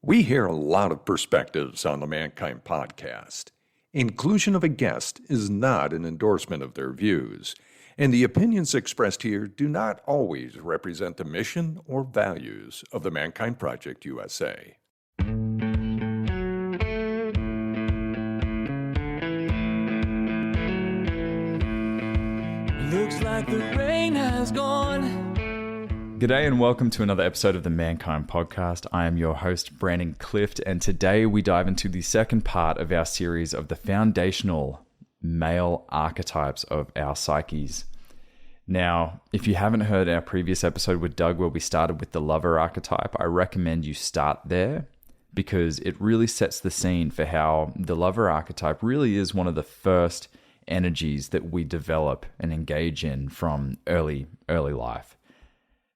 We hear a lot of perspectives on the Mankind podcast. Inclusion of a guest is not an endorsement of their views, and the opinions expressed here do not always represent the mission or values of the Mankind Project USA. Looks like the rain has gone. G'day and welcome to another episode of the Mankind Podcast. I am your host, Brandon Clift, and today we dive into the second part of our series of the foundational male archetypes of our psyches. Now, if you haven't heard our previous episode with Doug where we started with the lover archetype, I recommend you start there because it really sets the scene for how the lover archetype really is one of the first energies that we develop and engage in from early life.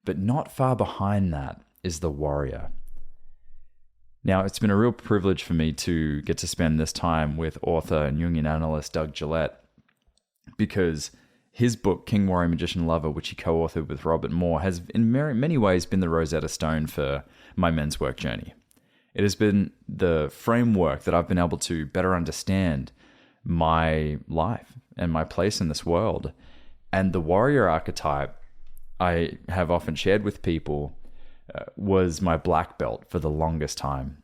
But not far behind that is the warrior. Now, it's been a real privilege for me to get to spend this time with author and Jungian analyst Doug Gillette, because his book, King, Warrior, Magician, Lover, which he co-authored with Robert Moore, has in many ways been the Rosetta Stone for my men's work journey. It has been the framework that I've been able to better understand my life and my place in this world. And the warrior archetype, I have often shared with people, was my black belt for the longest time.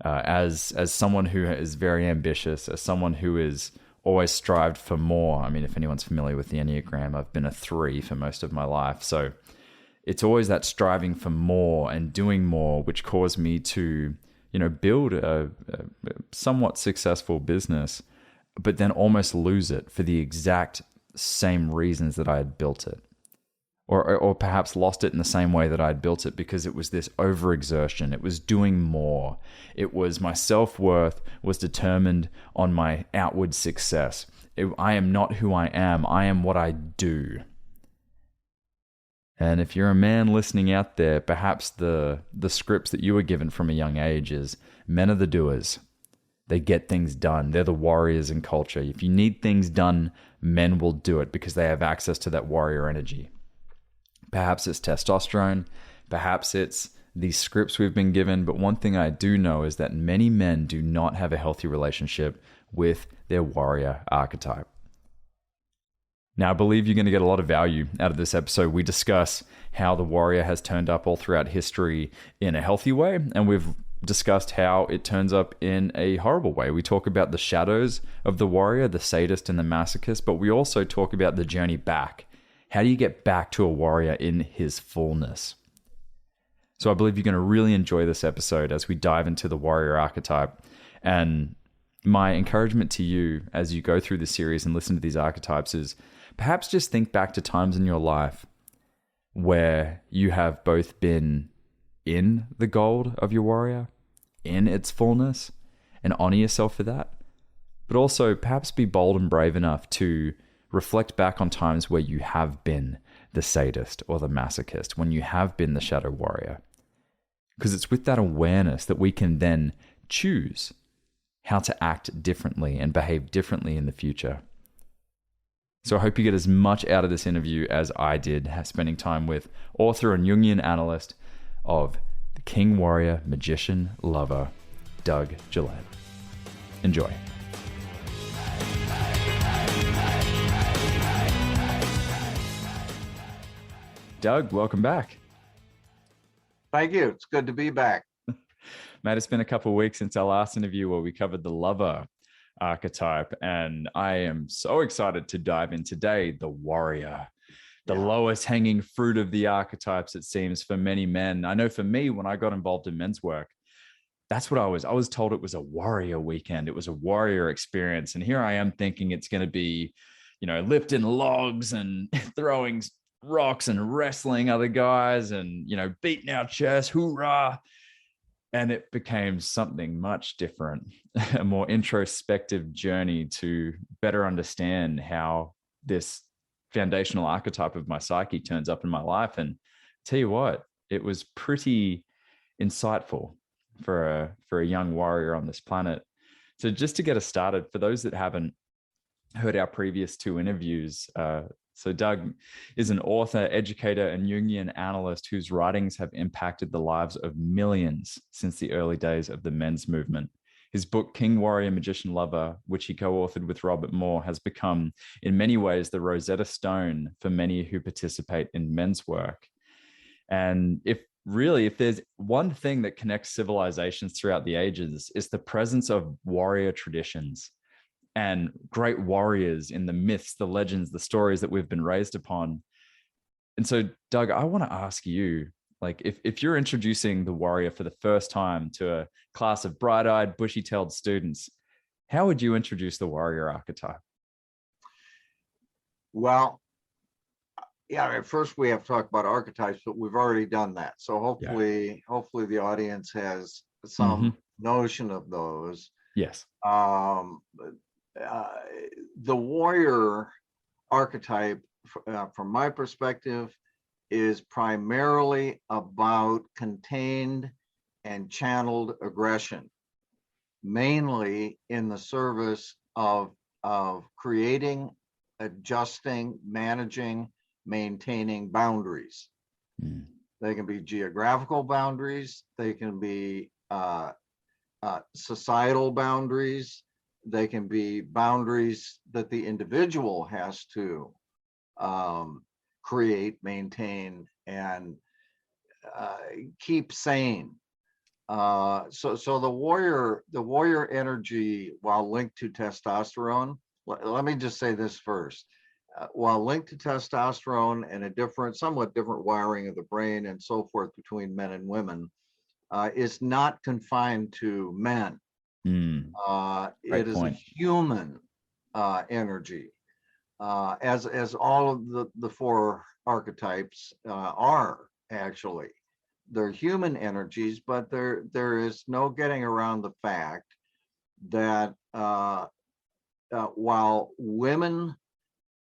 As someone who is very ambitious, as someone who is always strived for more. I mean, if anyone's familiar with the Enneagram, I've been a 3 for most of my life. So it's always that striving for more and doing more, which caused me to, build a somewhat successful business, but then almost lose it for the exact same reasons that I had built it. Or perhaps lost it in the same way that I'd built it, because it was this overexertion. It was doing more. It was my self-worth was determined on my outward success. I am not who I am what I do. And if you're a man listening out there, perhaps the scripts that you were given from a young age is men are the doers. They get things done. They're the warriors in culture. If you need things done, men will do it because they have access to that warrior energy. Perhaps it's testosterone, perhaps it's these scripts we've been given, but one thing I do know is that many men do not have a healthy relationship with their warrior archetype. Now, I believe you're going to get a lot of value out of this episode. We discuss how the warrior has turned up all throughout history in a healthy way, and we've discussed how it turns up in a horrible way. We talk about the shadows of the warrior, the sadist and the masochist, but we also talk about the journey back. How do you get back to a warrior in his fullness? So I believe you're going to really enjoy this episode as we dive into the warrior archetype. And my encouragement to you as you go through the series and listen to these archetypes is perhaps just think back to times in your life where you have both been in the gold of your warrior, in its fullness, and honor yourself for that. But also perhaps be bold and brave enough to reflect back on times where you have been the sadist or the masochist, when you have been the shadow warrior. Because it's with that awareness that we can then choose how to act differently and behave differently in the future. So I hope you get as much out of this interview as I did, spending time with author and Jungian analyst of the King, Warrior, Magician, Lover, Doug Gillette. Enjoy. Doug, welcome back. Thank you. It's good to be back. Mate, it's been a couple of weeks since our last interview where we covered the lover archetype, and I am so excited to dive in today, the warrior, the lowest hanging fruit of the archetypes, it seems, for many men. I know for me, when I got involved in men's work, that's what I was told it was a warrior weekend. It was a warrior experience. And here I am thinking it's going to be, lifting logs and throwing rocks and wrestling other guys and, beating our chests, hoorah. And it became something much different, a more introspective journey to better understand how this foundational archetype of my psyche turns up in my life. And tell you what, it was pretty insightful for a young warrior on this planet. So just to get us started, for those that haven't heard our previous 2 interviews, So Doug is an author, educator, and Jungian analyst whose writings have impacted the lives of millions since the early days of the men's movement. His book, King, Warrior, Magician, Lover, which he co-authored with Robert Moore, has become, in many ways, the Rosetta Stone for many who participate in men's work. And if there's one thing that connects civilizations throughout the ages, is the presence of warrior traditions and great warriors in the myths, the legends, the stories that we've been raised upon. And so, Doug, I want to ask you, like, if you're introducing the warrior for the first time to a class of bright-eyed, bushy-tailed students, how would you introduce the warrior archetype? Well, yeah, at first we have to talk about archetypes, but we've already done that. So hopefully the audience has some notion of those. Yes. The warrior archetype, from my perspective, is primarily about contained and channeled aggression, mainly in the service of creating, adjusting, managing, maintaining boundaries. They can be geographical boundaries, they can be societal boundaries, they can be boundaries that the individual has to create, maintain, and keep sane. So the warrior energy, while linked to testosterone, let me just say this first. While linked to testosterone and a somewhat different wiring of the brain and so forth between men and women, is not confined to men. It is a human energy, as all of the four archetypes are actually. They're human energies, but there is no getting around the fact that while women,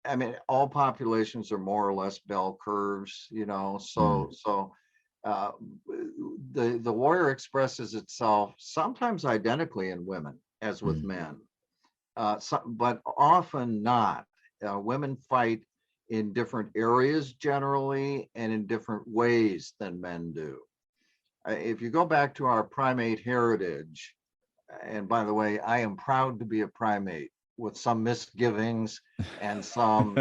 I mean, all populations are more or less bell curves, so the warrior expresses itself sometimes identically in women as with men, but often not. Women fight in different areas generally and in different ways than men do. If you go back to our primate heritage, and by the way, I am proud to be a primate, with some misgivings and some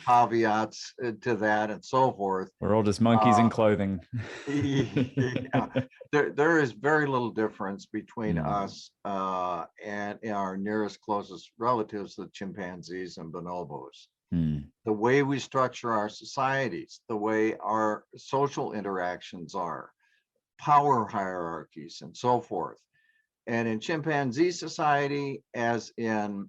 caveats to that and so forth. We're all just monkeys in clothing. Yeah, there is very little difference between us and our nearest closest relatives, the chimpanzees and bonobos. The way we structure our societies, the way our social interactions are, power hierarchies and so forth. And in chimpanzee society, as in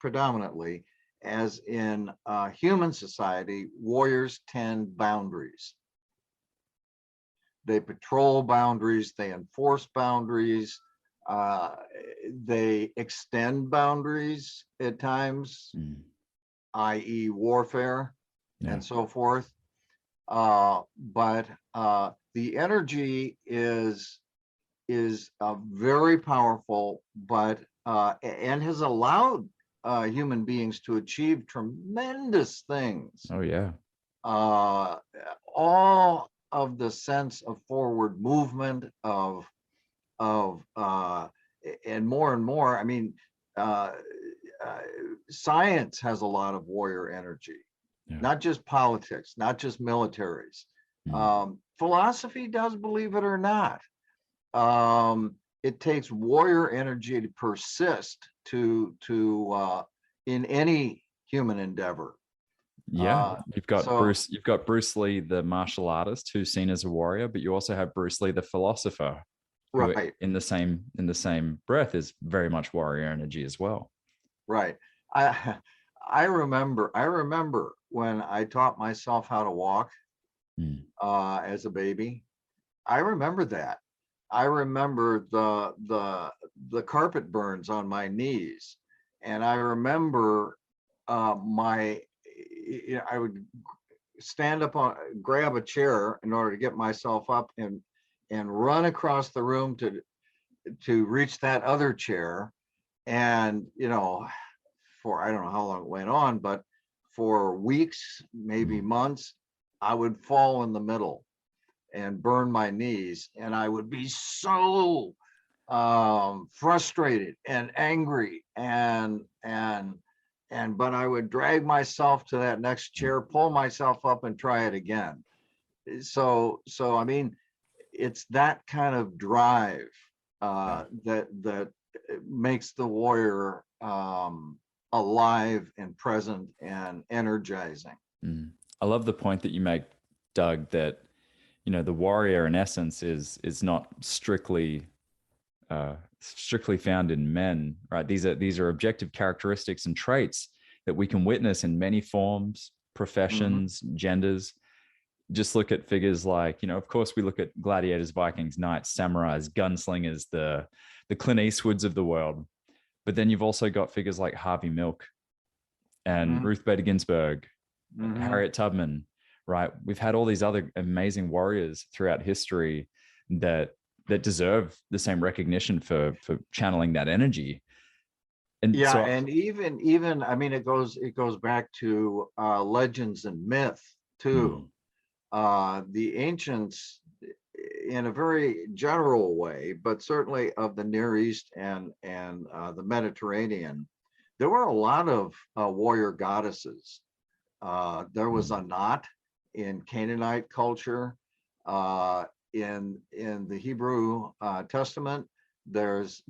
predominantly, as in human society, warriors tend boundaries. They patrol boundaries, they enforce boundaries, they extend boundaries at times, i.e. warfare and so forth. But the energy is very powerful, but and has allowed human beings to achieve tremendous things. Oh yeah. All of the sense of forward movement of and more. I mean, science has a lot of warrior energy, not just politics, not just militaries. Philosophy does, believe it or not. It takes warrior energy to persist in any human endeavor. You've got Bruce Lee, the martial artist, who's seen as a warrior, but you also have Bruce Lee, the philosopher, who in the same breath is very much warrior energy as well. Right. I remember when I taught myself how to walk as a baby. I remember that. I remember the carpet burns on my knees, and I remember I would stand up grab a chair in order to get myself up and run across the room to reach that other chair, and for I don't know how long it went on, but for weeks, maybe months, I would fall in the middle and burn my knees, and I would be so frustrated and angry, but I would drag myself to that next chair, pull myself up, and try it again. So I mean, it's that kind of drive that makes the warrior alive and present and energizing. I love the point that you make, Doug, that the warrior in essence is not strictly found in men, right? These are objective characteristics and traits that we can witness in many forms, professions, genders. Just look at figures like, of course, we look at gladiators, Vikings, knights, samurais, gunslingers, the Clint Eastwoods of the world. But then you've also got figures like Harvey Milk and Ruth Bader Ginsburg, Harriet Tubman, right? We've had all these other amazing warriors throughout history that deserve the same recognition for channeling that energy. And and even I mean, it goes back to legends and myth too. The ancients, in a very general way, but certainly of the Near East and the Mediterranean, there were a lot of warrior goddesses. There was Anat in Canaanite culture. In the Hebrew Testament, there's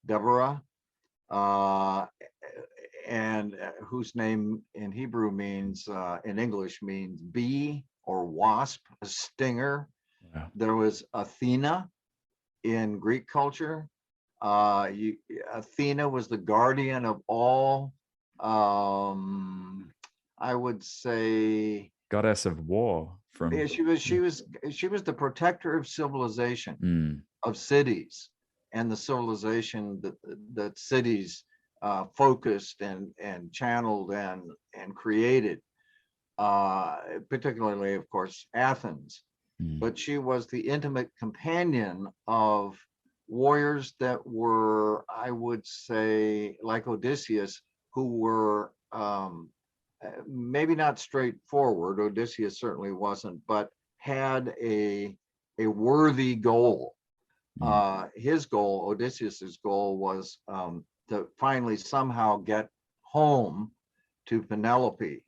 Deborah, and whose name in Hebrew means, in English means bee or wasp, a stinger. Yeah. There was Athena in Greek culture. Athena was the guardian of all, I would say, goddess of war. she was the protector of civilization, of cities, and the civilization that cities focused and channeled and created, particularly, of course, Athens. But she was the intimate companion of warriors that were, I would say, like Odysseus, who were maybe not straightforward. Odysseus certainly wasn't, but had a worthy goal. His goal, Odysseus's goal, was to finally somehow get home to Penelope,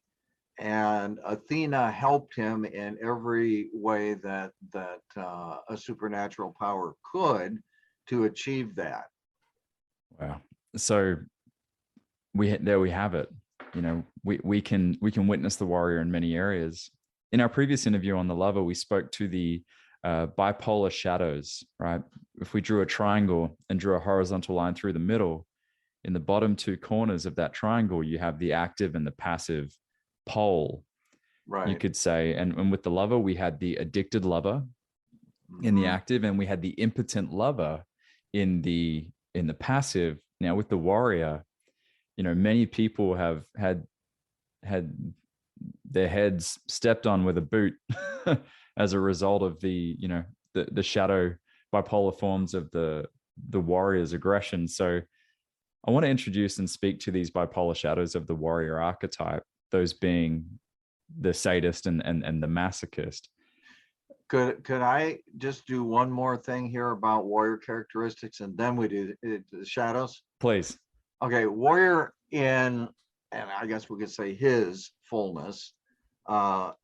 and Athena helped him in every way that a supernatural power could to achieve that. Wow! So there we have it. We can witness the warrior in many areas. In our previous interview on the lover, we spoke to the bipolar shadows, right? If we drew a triangle and drew a horizontal line through the middle, in the bottom two corners of that triangle, you have the active and the passive pole, right? You could say. And with the lover, we had the addicted lover in the active, and we had the impotent lover in the passive. Now with the warrior, many people have had their heads stepped on with a boot as a result of the shadow bipolar forms of the warrior's aggression. So I want to introduce and speak to these bipolar shadows of the warrior archetype, those being the sadist and the masochist. Could I just do one more thing here about warrior characteristics, and then we do the shadows? Please. Okay, warrior and I guess we could say his fullness,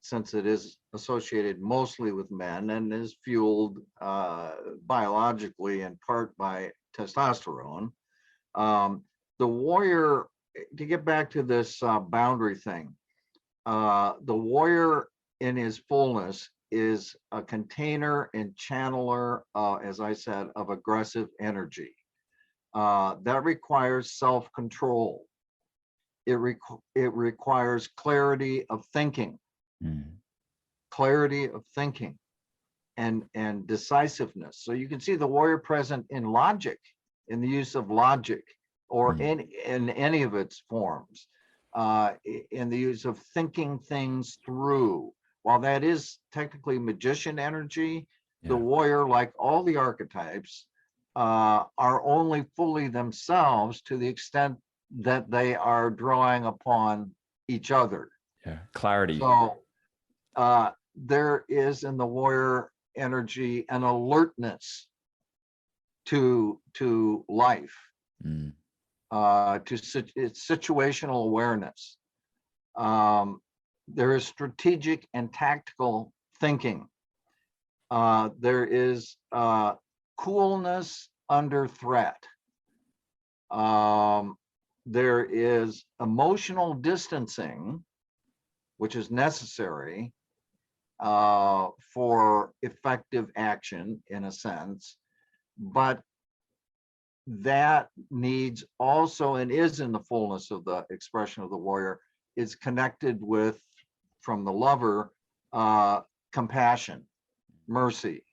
since it is associated mostly with men and is fueled biologically in part by testosterone. The warrior, to get back to this boundary thing, the warrior in his fullness is a container and channeler, as I said, of aggressive energy. That requires self-control. It requires clarity of thinking, and decisiveness. So you can see the warrior present in logic, in the use of logic, or in any of its forms, in the use of thinking things through. While that is technically magician energy, the warrior, like all the archetypes, are only fully themselves to the extent that they are drawing upon each other. Yeah. Clarity. So there is in the warrior energy an alertness to life, it's situational awareness. There is strategic and tactical thinking. There is coolness under threat. There is emotional distancing, which is necessary for effective action in a sense, but that needs also, and is in the fullness of the expression of the warrior, is connected with, from the lover, compassion, mercy,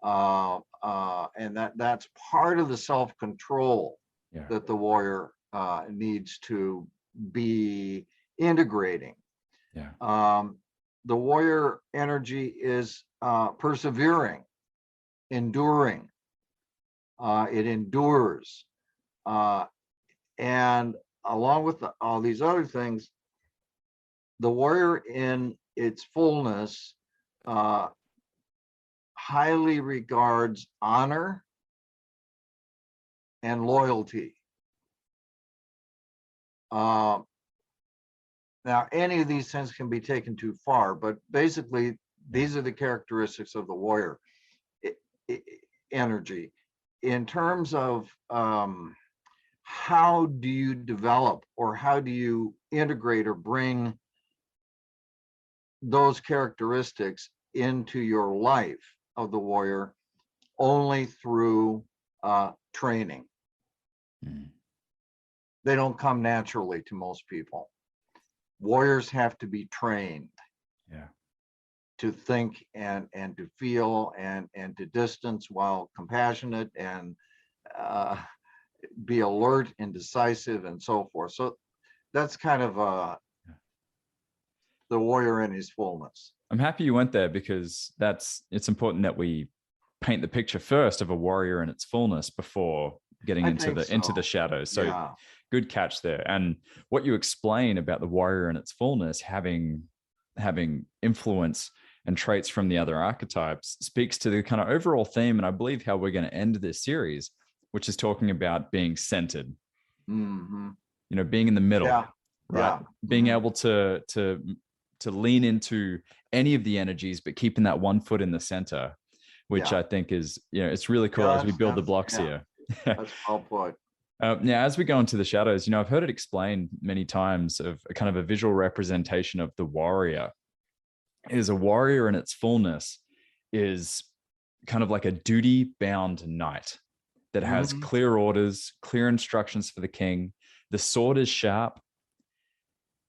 and that's part of the self-control that the warrior needs to be integrating. The warrior energy is persevering, enduring. It endures, and along with all these other things, the warrior in its fullness highly regards honor and loyalty. Now, any of these things can be taken too far, but basically, these are the characteristics of the warrior energy. In terms of how do you develop, or how do you integrate or bring those characteristics into your life of the warrior? Only through training. They don't come naturally to most people. Warriors have to be trained to think and to feel and to distance while compassionate, and be alert and decisive and so forth. So that's kind of the warrior in his fullness. I'm happy you went there, because it's important that we paint the picture first of a warrior in its fullness before getting into the shadows. So good catch there. And what you explain about the warrior in its fullness having influence and traits from the other archetypes speaks to the kind of overall theme, and I believe how we're going to end this series, which is talking about being centered. You know, being in the middle, right? Being able to lean into any of the energies, but keeping that one foot in the center, which I think is, it's really cool as we build the blocks here. That's well put. Now, as we go into the shadows, I've heard it explained many times of a kind of a visual representation of the warrior. Is a warrior in its fullness is kind of like a duty-bound knight that has clear orders, clear instructions for the king. The sword is sharp.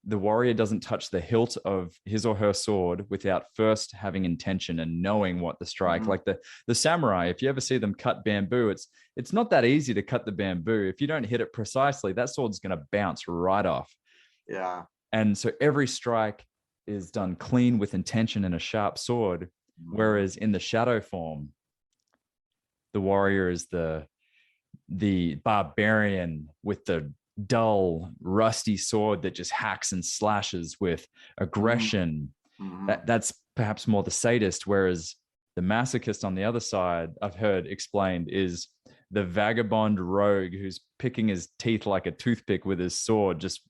The warrior doesn't touch the hilt of his or her sword without first having intention and knowing what to strike. Like the samurai, if you ever see them cut bamboo, it's not that easy to cut the bamboo. If you don't hit it precisely, that sword's going to bounce right off. And so every strike is done clean with intention and a sharp sword. Whereas in the shadow form, the warrior is the barbarian with the dull, rusty sword that just hacks and slashes with aggression. That's perhaps more the sadist, whereas the masochist on the other side, I've heard explained, is the vagabond rogue who's picking his teeth like a toothpick with his sword, just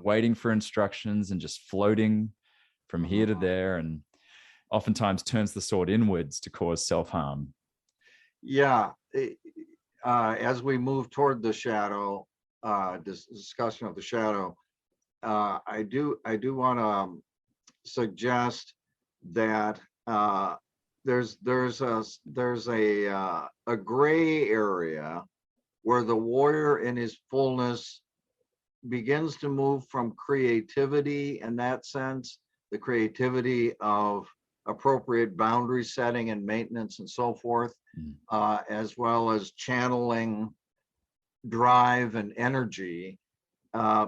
waiting for instructions and just floating from here to there, and oftentimes turns the sword inwards to cause self-harm. As we move toward the shadow, this discussion of the shadow, I do want to suggest that there's a gray area where the warrior in his fullness begins to move from creativity, in that sense, the creativity of appropriate boundary setting and maintenance and so forth, as well as channeling drive and energy,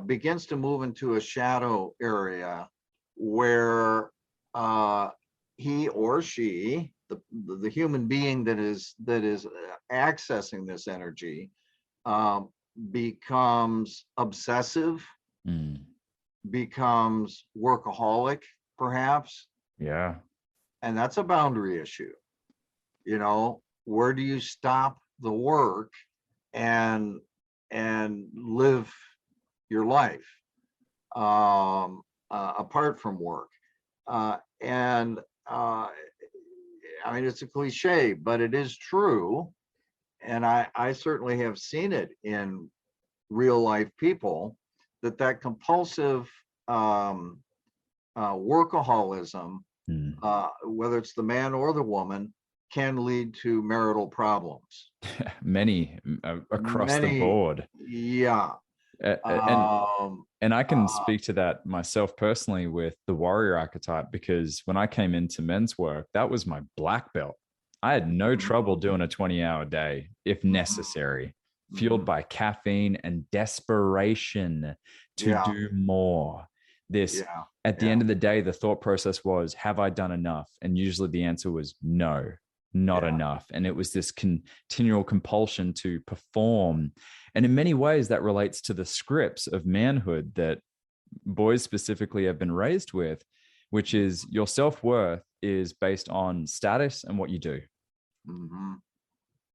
begins to move into a shadow area where he or she, the human being that is accessing this energy, becomes obsessive, becomes workaholic, perhaps, Yeah. and that's a boundary issue. Where do you stop the work and live your life apart from work? And I mean, it's a cliche, but it is true. And I certainly have seen it in real life people, that compulsive workaholism, whether it's the man or the woman, can lead to marital problems. Many across the board. Yeah. And I can speak to that myself personally with the warrior archetype, because when I came into men's work, that was my black belt. I had no trouble doing a 20-hour day if necessary, fueled by caffeine and desperation to do more. At the end of the day, the thought process was, have I done enough? And usually the answer was no, not enough. And it was this continual compulsion to perform. And in many ways, that relates to the scripts of manhood that boys specifically have been raised with, which is your self-worth is based on status and what you do.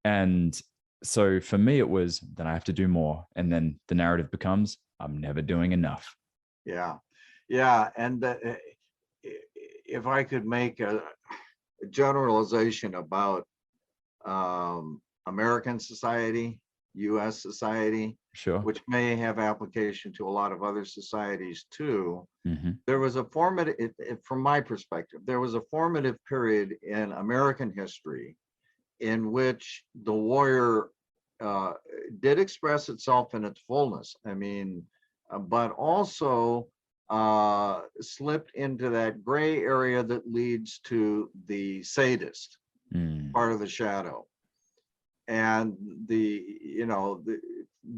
And so for me, it was, then I have to do more. And then the narrative becomes, I'm never doing enough. Yeah. And if I could make a generalization about American society, U.S. society, sure, which may have application to a lot of other societies too. There was a formative, from my perspective, there was a formative period in American history in which the warrior did express itself in its fullness. I mean, but also slipped into that gray area that leads to the sadist part of the shadow. And the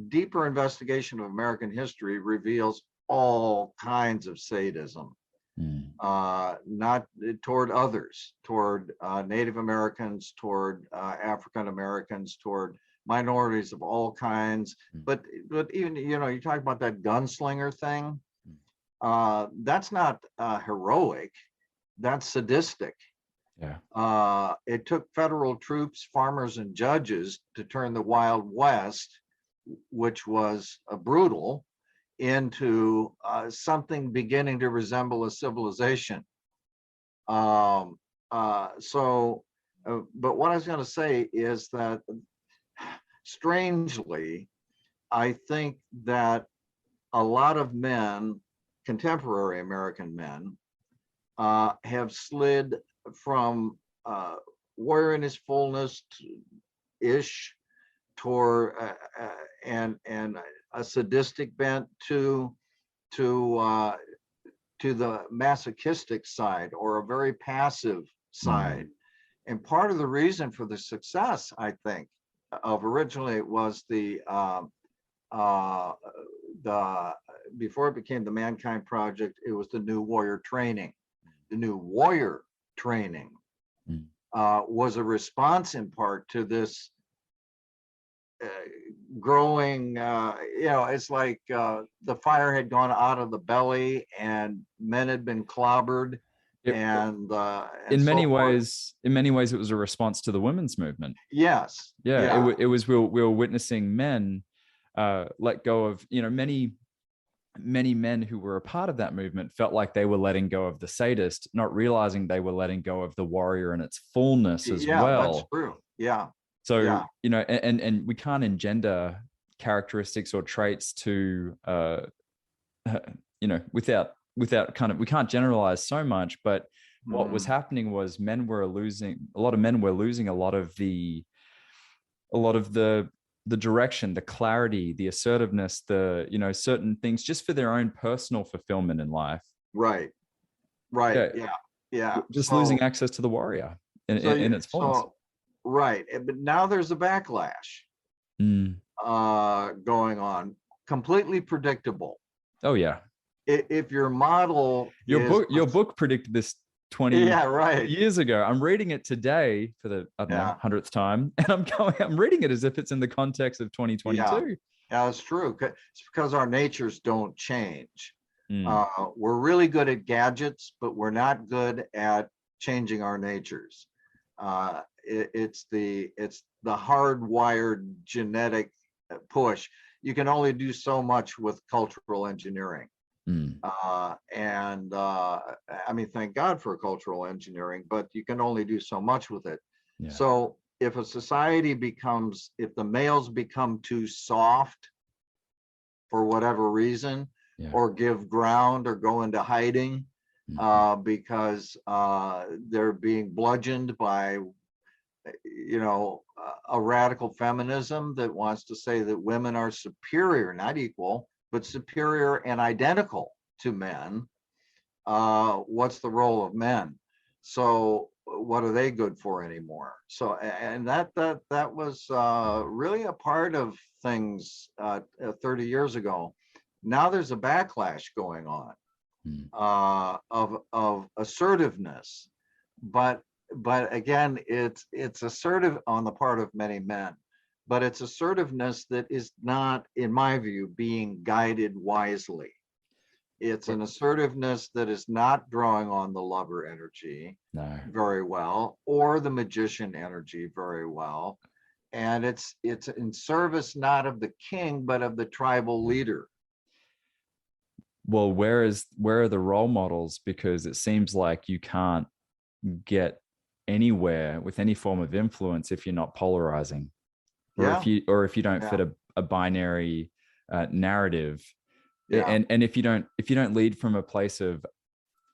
deeper investigation of American history reveals all kinds of sadism, not toward others, toward Native Americans, toward African Americans, toward minorities of all kinds. But even, you talk about that gunslinger thing. That's not heroic. That's sadistic. It took federal troops, farmers, and judges to turn the Wild West, which was brutal, into something beginning to resemble a civilization. But what I was going to say is that, strangely, I think that a lot of men, contemporary American men, have slid from warrior in his fullness ish toward and a sadistic bent to the masochistic side, or a very passive side. And part of the reason for the success, I think, of originally it was the before it became the Mankind Project, it was the New Warrior Training. The New Warrior Training was a response in part to this growing, it's like the fire had gone out of the belly and men had been clobbered. And in many ways, it was a response to the women's movement. Yes. It was, we were witnessing men let go of, many men who were a part of that movement felt like they were letting go of the sadist, not realizing they were letting go of the warrior in its fullness as well. That's true. Yeah. So, and we can't engender characteristics or traits to, without kind of, we can't generalize so much, but what was happening was a lot of men were losing a lot of the direction, the clarity, the assertiveness, certain things just for their own personal fulfillment in life. Right. Yeah. Just losing access to the warrior in its fullness. Right. But now there's a backlash going on, completely predictable. Oh yeah. If your model, your book predicted this 20 years ago. I'm reading it today for the 100th time, and I'm reading it as if it's in the context of 2022. Yeah, it's true. It's because our natures don't change. Mm. We're really good at gadgets, but we're not good at changing our natures. It's the hardwired genetic push. You can only do so much with cultural engineering. Mm. I mean, thank God for cultural engineering, but you can only do so much with it. Yeah. So if a society if the males become too soft for whatever reason, Yeah. or give ground or go into hiding, because they're being bludgeoned by, a radical feminism that wants to say that women are superior, not equal, but superior and identical to men. What's the role of men? So what are they good for anymore? So, and that was really a part of things 30 years ago. Now there's a backlash going on of assertiveness, but again, it's assertive on the part of many men, but it's assertiveness that is not, in my view, being guided wisely. It's an assertiveness that is not drawing on the lover energy very well, or the magician energy very well. And it's in service not of the king, but of the tribal leader. Well, where are the role models? Because it seems like you can't get anywhere with any form of influence if you're not polarizing, or if you don't fit a binary narrative. And if you don't lead from a place of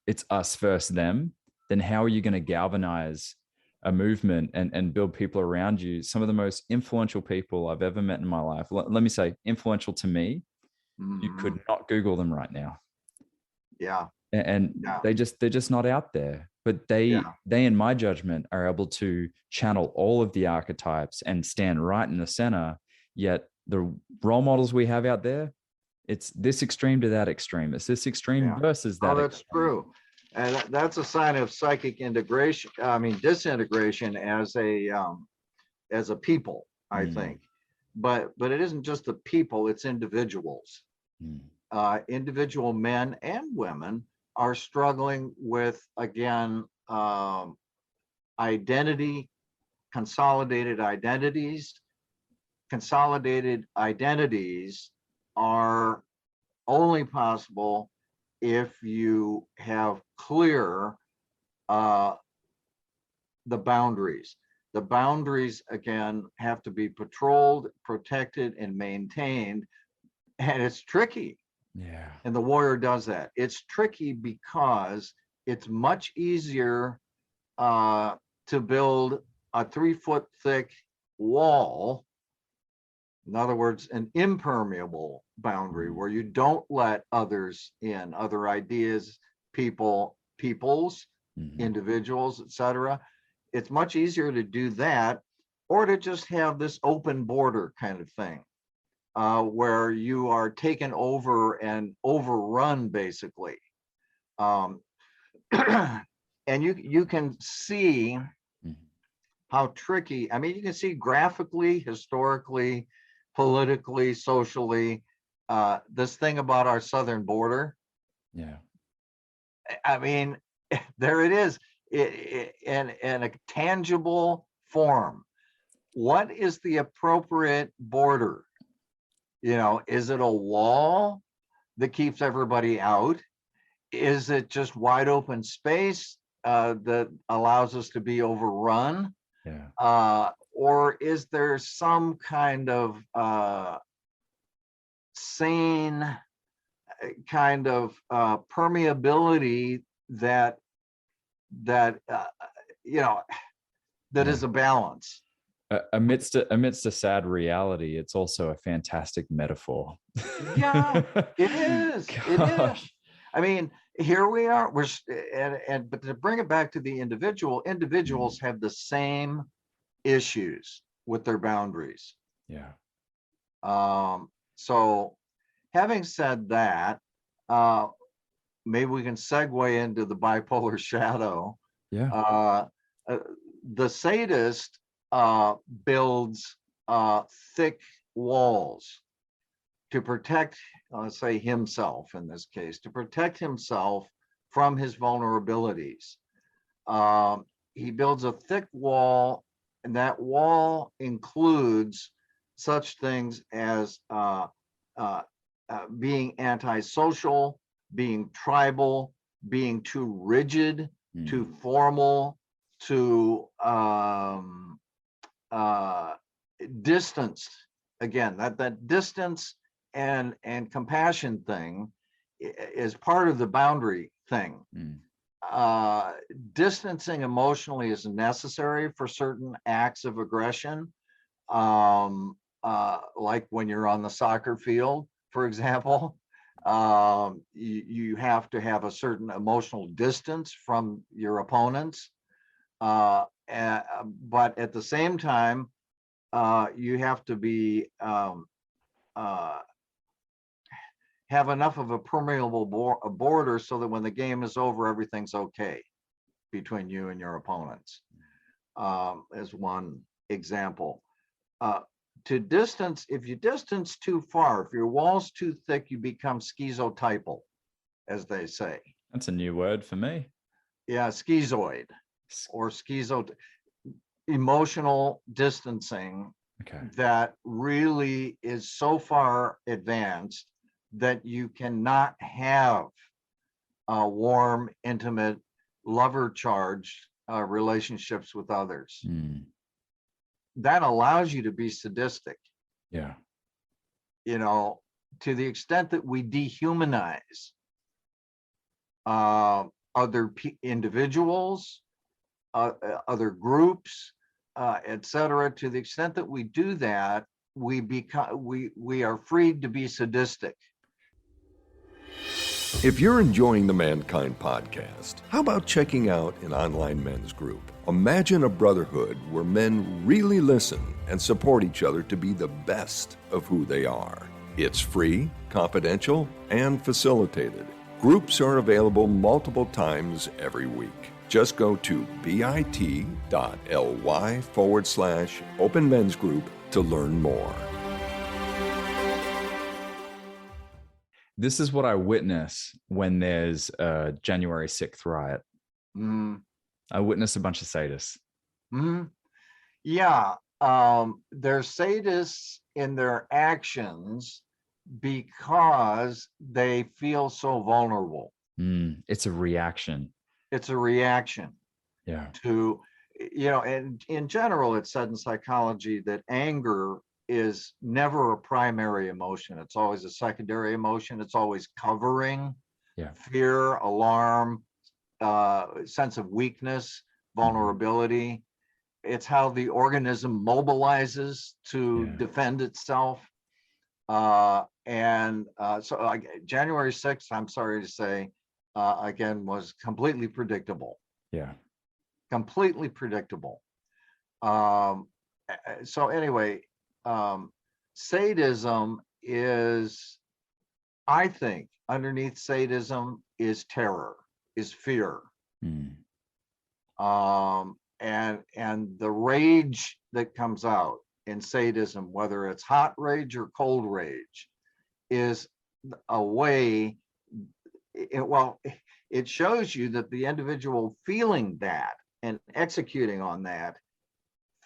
it's us versus them, then how are you going to galvanize a movement and build people around you? Some of the most influential people I've ever met in my life, let me say influential to me, you could not Google them right now. And they're just not out there, but they in my judgment are able to channel all of the archetypes and stand right in the center. Yet the role models we have out there, it's this extreme to that extreme. It's this extreme versus that. Oh, that's true. And that's a sign of psychic disintegration as a people, I think. But it isn't just the people, it's individuals. Individual men and women are struggling with, again, identity, consolidated identities. Consolidated identities are only possible if you have clear the boundaries. The boundaries, again, have to be patrolled, protected, and maintained. And it's tricky. And the warrior does that. It's tricky because it's much easier to build a 3-foot thick wall. In other words, an impermeable boundary where you don't let others in, other ideas, peoples, individuals, etc. It's much easier to do that, or to just have this open border kind of thing, where you are taken over and overrun, basically. And you can see how tricky. I mean, you can see graphically, historically, politically, socially, this thing about our southern border. I mean, there it is in a tangible form. What is the appropriate border? Is it a wall that keeps everybody out? Is it just wide open space that allows us to be overrun? Or is there some kind of sane kind of permeability that is a balance? Amidst a sad reality, it's also a fantastic metaphor. It is. It is. I mean, here we are. But to bring it back to the individuals have the same issues with their boundaries. So, having said that, maybe we can segue into the bipolar shadow. The sadist builds thick walls to protect, let's say himself in this case, to protect himself from his vulnerabilities. He builds a thick wall, and that wall includes such things as being antisocial, being tribal, being too rigid, too formal, too distanced. Again, that distance and compassion thing is part of the boundary thing. Distancing emotionally is necessary for certain acts of aggression, like when you're on the soccer field, for example. You have to have a certain emotional distance from your opponents, but at the same time, you have to be have enough of a permeable border so that when the game is over, everything's okay between you and your opponents, as one example. If you distance too far, if your wall's too thick, you become schizotypal, as they say. That's a new word for me. Yeah, schizoid or emotional distancing. Okay. That really is so far advanced that you cannot have warm, intimate, lover-charged relationships with others. That allows you to be sadistic. Yeah. You know, to the extent that we dehumanize other individuals, other groups, etc. To the extent that we do that, we are freed to be sadistic. If you're enjoying the Mankind podcast, how about checking out an online men's group? Imagine a brotherhood where men really listen and support each other to be the best of who they are. It's free, confidential, and facilitated. Groups are available multiple times every week. Just go to bit.ly/open men's group to learn more. This is what I witness when there's a January 6th riot. I witness a bunch of sadists. Yeah, they're sadists in their actions because they feel so vulnerable. It's a reaction. It's a reaction. Yeah. To, and in general, it's said in psychology that anger is never a primary emotion. It's always a secondary emotion. It's always covering fear, alarm, sense of weakness, vulnerability. It's how the organism mobilizes to defend itself. So January 6th, I'm sorry to say, again, was completely predictable. Yeah. Completely predictable. So anyway, sadism is, I think, underneath sadism is terror, is fear. And the rage that comes out in sadism, whether it's hot rage or cold rage, is a way, it shows you that the individual feeling that and executing on that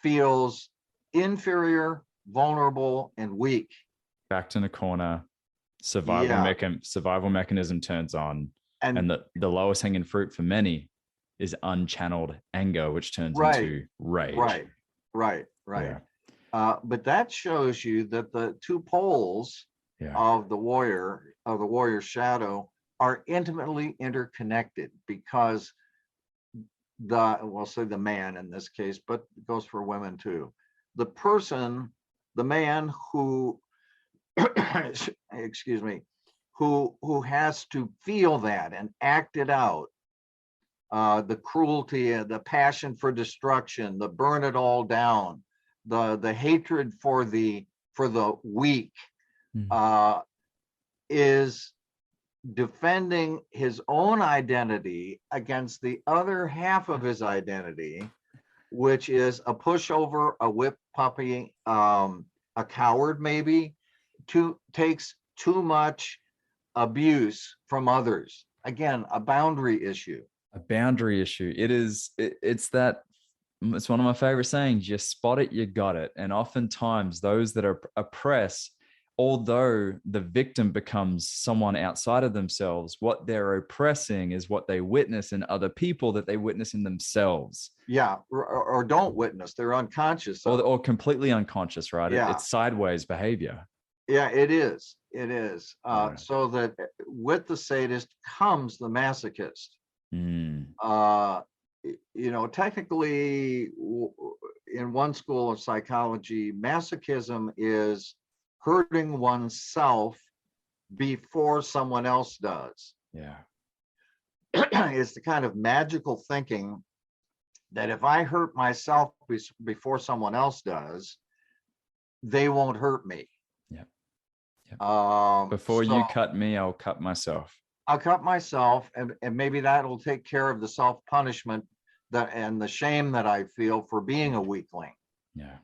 feels inferior, vulnerable, and weak. Backed in a corner, survival mechanism turns on, and the lowest hanging fruit for many is unchanneled anger, which turns into rage. Right. Yeah. But that shows you that the two poles of the warrior shadow are intimately interconnected, because we'll say the man in this case, but it goes for women too. The person, the man who, excuse me, who has to feel that and act it out, the cruelty, the passion for destruction, the burn it all down, the hatred for the weak, is defending his own identity against the other half of his identity, which is a pushover, a whip puppy, a coward maybe, takes too much abuse from others. Again, a boundary issue. A boundary issue. It's one of my favorite sayings. You spot it, you got it. And oftentimes those that are oppressed, although the victim becomes someone outside of themselves, what they're oppressing is what they witness in other people that they witness in themselves. Yeah, or don't witness. They're unconscious. Or completely unconscious, right? Yeah. It's sideways behavior. Yeah, it is. It is. Right. So that with the sadist comes the masochist. Technically, in one school of psychology, masochism is hurting oneself before someone else does. Yeah. It's the kind of magical thinking that if I hurt myself before someone else does, they won't hurt me. Yeah. Before you cut me, I'll cut myself. I'll cut myself, and maybe that'll take care of the self-punishment and the shame that I feel for being a weakling. Yeah.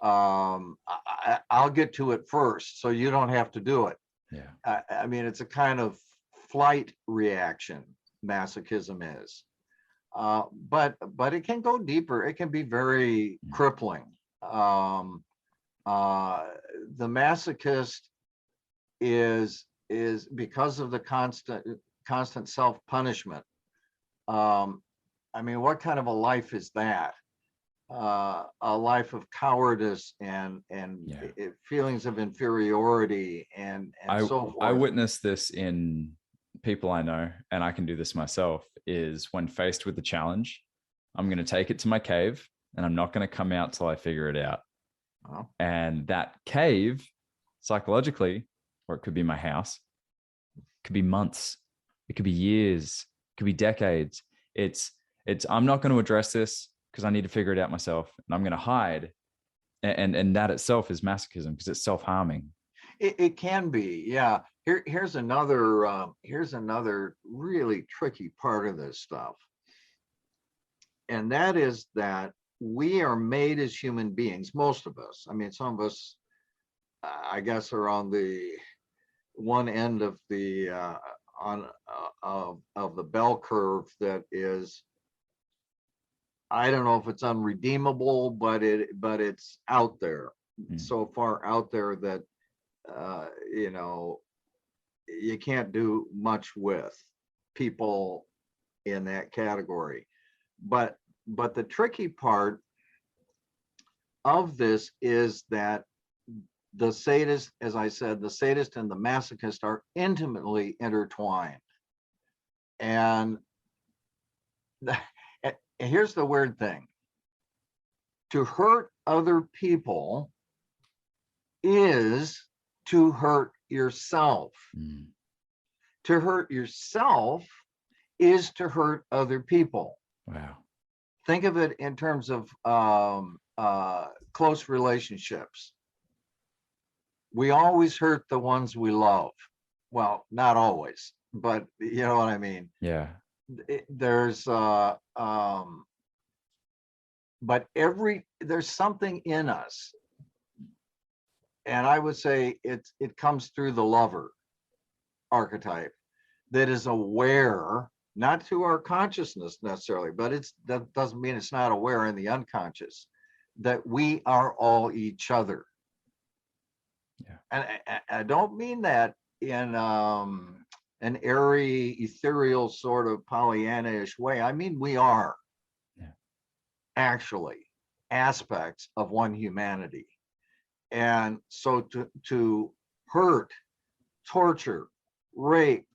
I'll get to it first, so you don't have to do it. Yeah. I mean, it's a kind of flight reaction, masochism is. But it can go deeper. It can be very crippling. The masochist is because of the constant self-punishment. I mean, what kind of a life is that? A life of cowardice and feelings of inferiority and so forth. I witnessed this in people I know, and I can do this myself, is when faced with the challenge, I'm going to take it to my cave and I'm not going to come out till I figure it out. Oh. And that cave, psychologically, or it could be my house, it could be months, it could be years, it could be decades. It's I'm not going to address this because I need to figure it out myself, and I'm going to hide. And that itself is masochism because it's self-harming. It can be, yeah. Here's another really tricky part of this stuff, and that is that we are made as human beings. Most of us. I mean, some of us, I guess, are on the one end of the of the bell curve that is, I don't know if it's unredeemable, but it's out there, so far out there that you can't do much with people in that category. But the tricky part of this is that the sadist, as I said, the sadist and the masochist are intimately intertwined. And here's the weird thing. To hurt other people is to hurt yourself. To hurt yourself is to hurt other people. Wow. Think of it in terms of close relationships. We always hurt the ones we love. Well, not always, but you know what I mean? Yeah. There's there's something in us, and I would say it comes through the lover archetype that is aware, not to our consciousness necessarily, but that doesn't mean it's not aware in the unconscious, that we are all each other. Yeah. And I don't mean that in an airy, ethereal sort of Pollyanna-ish way. I mean, we are actually aspects of one humanity. And so to hurt, torture, rape,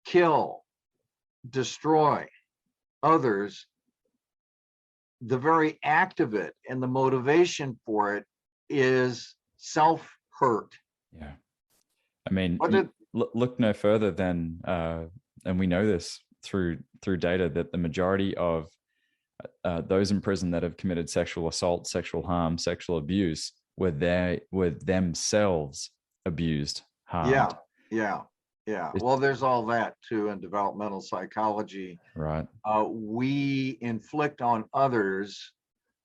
kill, destroy others, the very act of it and the motivation for it is self-hurt. Yeah. I mean, look no further than, and we know this through data, that the majority of those in prison that have committed sexual assault, sexual harm, sexual abuse were themselves abused, harmed. Yeah. Well, there's all that too in developmental psychology. Right. We inflict on others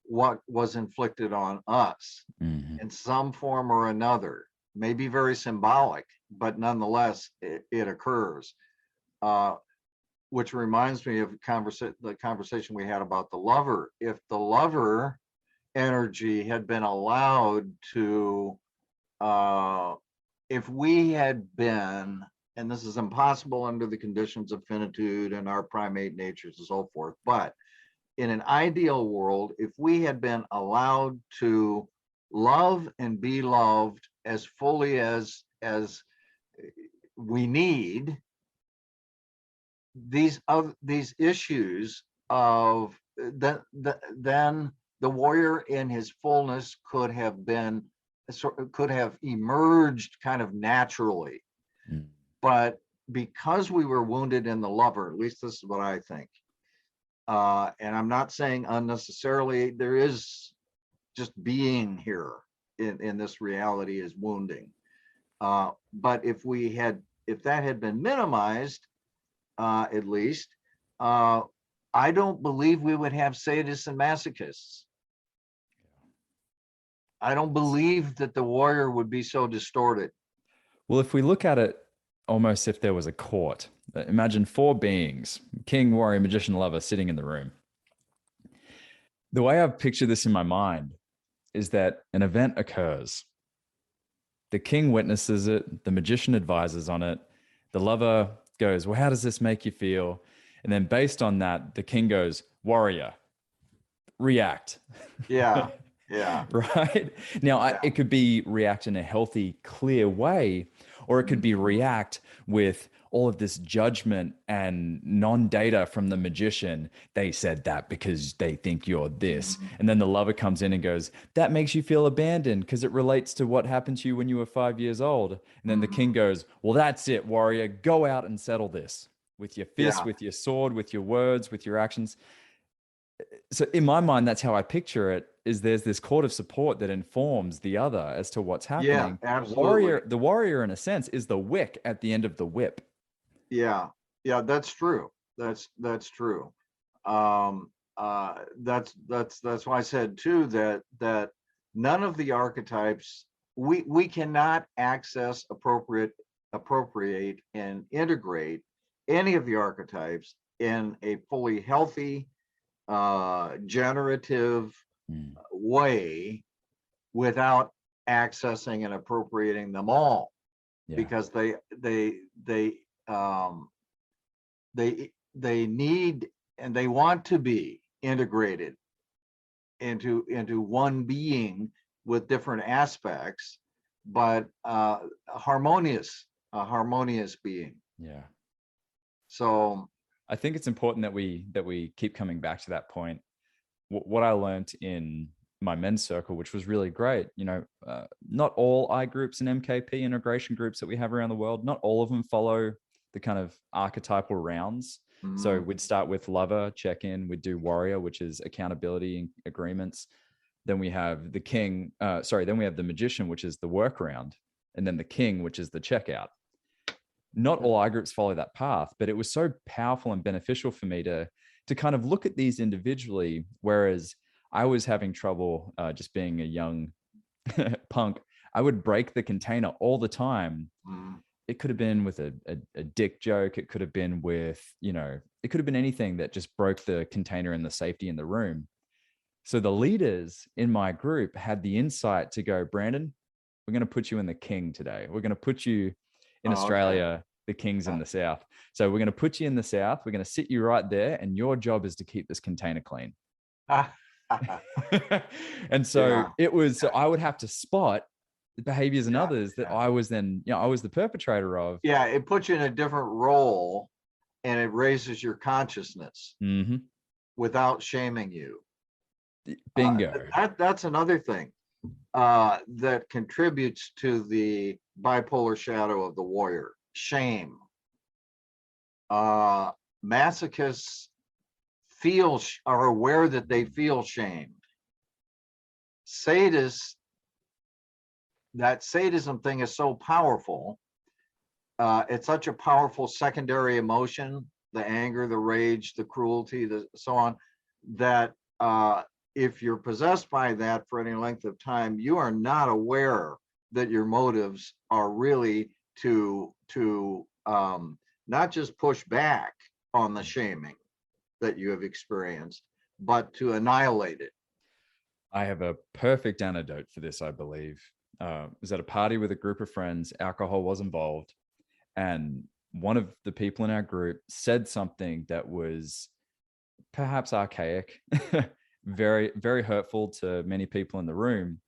what was inflicted on us in some form or another, maybe very symbolic, but nonetheless, it occurs. Which reminds me of the conversation we had about the lover. If the lover energy had been allowed to, if we had been, and this is impossible under the conditions of finitude and our primate natures and so forth, but in an ideal world, if we had been allowed to love and be loved as fully as we need, these issues of then the warrior in his fullness could have emerged kind of naturally. But because we were wounded in the lover, at least this is what I think, and I'm not saying unnecessarily, there is just being here in this reality is wounding, but if that had been minimized, at least, I don't believe we would have sadists and masochists. I don't believe that the warrior would be so distorted. Well, if we look at it almost if there was a court, imagine 4 beings, king, warrior, magician, lover, sitting in the room. The way I've pictured this in my mind is that an event occurs. The king witnesses it, the magician advises on it, the lover goes, well, how does this make you feel? And then based on that, the king goes, warrior, react. Yeah. Right? Now, it could be react in a healthy, clear way, or it could be react with all of this judgment and non-data from the magician. They said that because they think you're this. And then the lover comes in and goes, that makes you feel abandoned because it relates to what happened to you when you were 5 years old. And then the king goes, well, that's it, warrior. Go out and settle this with your fist, with your sword, with your words, with your actions. So in my mind, that's how I picture it, is there's this cord of support that informs the other as to what's happening. Yeah, absolutely. The warrior, in a sense, is the wick at the end of the whip. Yeah, that's true. That's true. That's why I said too that none of the archetypes, we cannot access, appropriate, and integrate any of the archetypes in a fully healthy, generative way without accessing and appropriating them all, because they need and they want to be integrated into one being with different aspects, but a harmonious being. Yeah. So I think it's important that we keep coming back to that point. What I learned in my men's circle, which was really great, not all I groups and MKP integration groups that we have around the world, not all of them follow the kind of archetypal rounds. So we'd start with lover, check-in, we'd do warrior, which is accountability and agreements. Then we have the king, then we have the magician, which is the work round, and then the king, which is the checkout. Not all I groups follow that path, but it was so powerful and beneficial for me to kind of look at these individually, whereas I was having trouble just being a young punk. I would break the container all the time. It could have been with a dick joke. It could have been with, it could have been anything that just broke the container and the safety in the room. So the leaders in my group had the insight to go, Brandon, we're going to put you in the king today. We're going to put you in Australia, the king's in the south. So we're going to put you in the south. We're going to sit you right there. And your job is to keep this container clean. And so it was, so I would have to spot the behaviors in others that I was then, I was the perpetrator of. Yeah, it puts you in a different role and it raises your consciousness without shaming you. Bingo. That's another thing that contributes to the bipolar shadow of the warrior. Shame. Masochists are aware that they feel shamed. Sadists, that sadism thing is so powerful. It's such a powerful secondary emotion, the anger, the rage, the cruelty, the so on, that if you're possessed by that for any length of time, you are not aware that your motives are really to not just push back on the shaming that you have experienced, but to annihilate it. I have a perfect antidote for this, I believe. I was at a party with a group of friends. Alcohol was involved. And one of the people in our group said something that was perhaps archaic, very, very hurtful to many people in the room.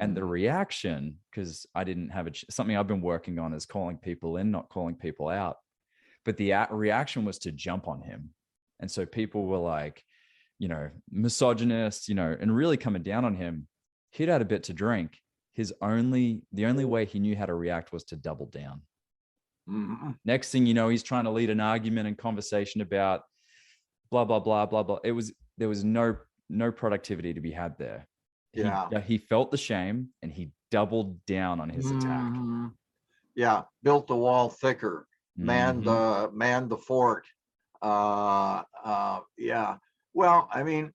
And the reaction, because I didn't have something I've been working on is calling people in, not calling people out. But the reaction was to jump on him. And so people were like, misogynist, and really coming down on him. He'd had a bit to drink. The only way he knew how to react was to double down. Mm-hmm. Next thing you know, he's trying to lead an argument and conversation about blah, blah, blah, blah, blah. There was no productivity to be had there. Yeah. He felt the shame and he doubled down on his attack. Yeah. Built the wall thicker, manned Mm-hmm. the fort. Yeah. Well, I mean,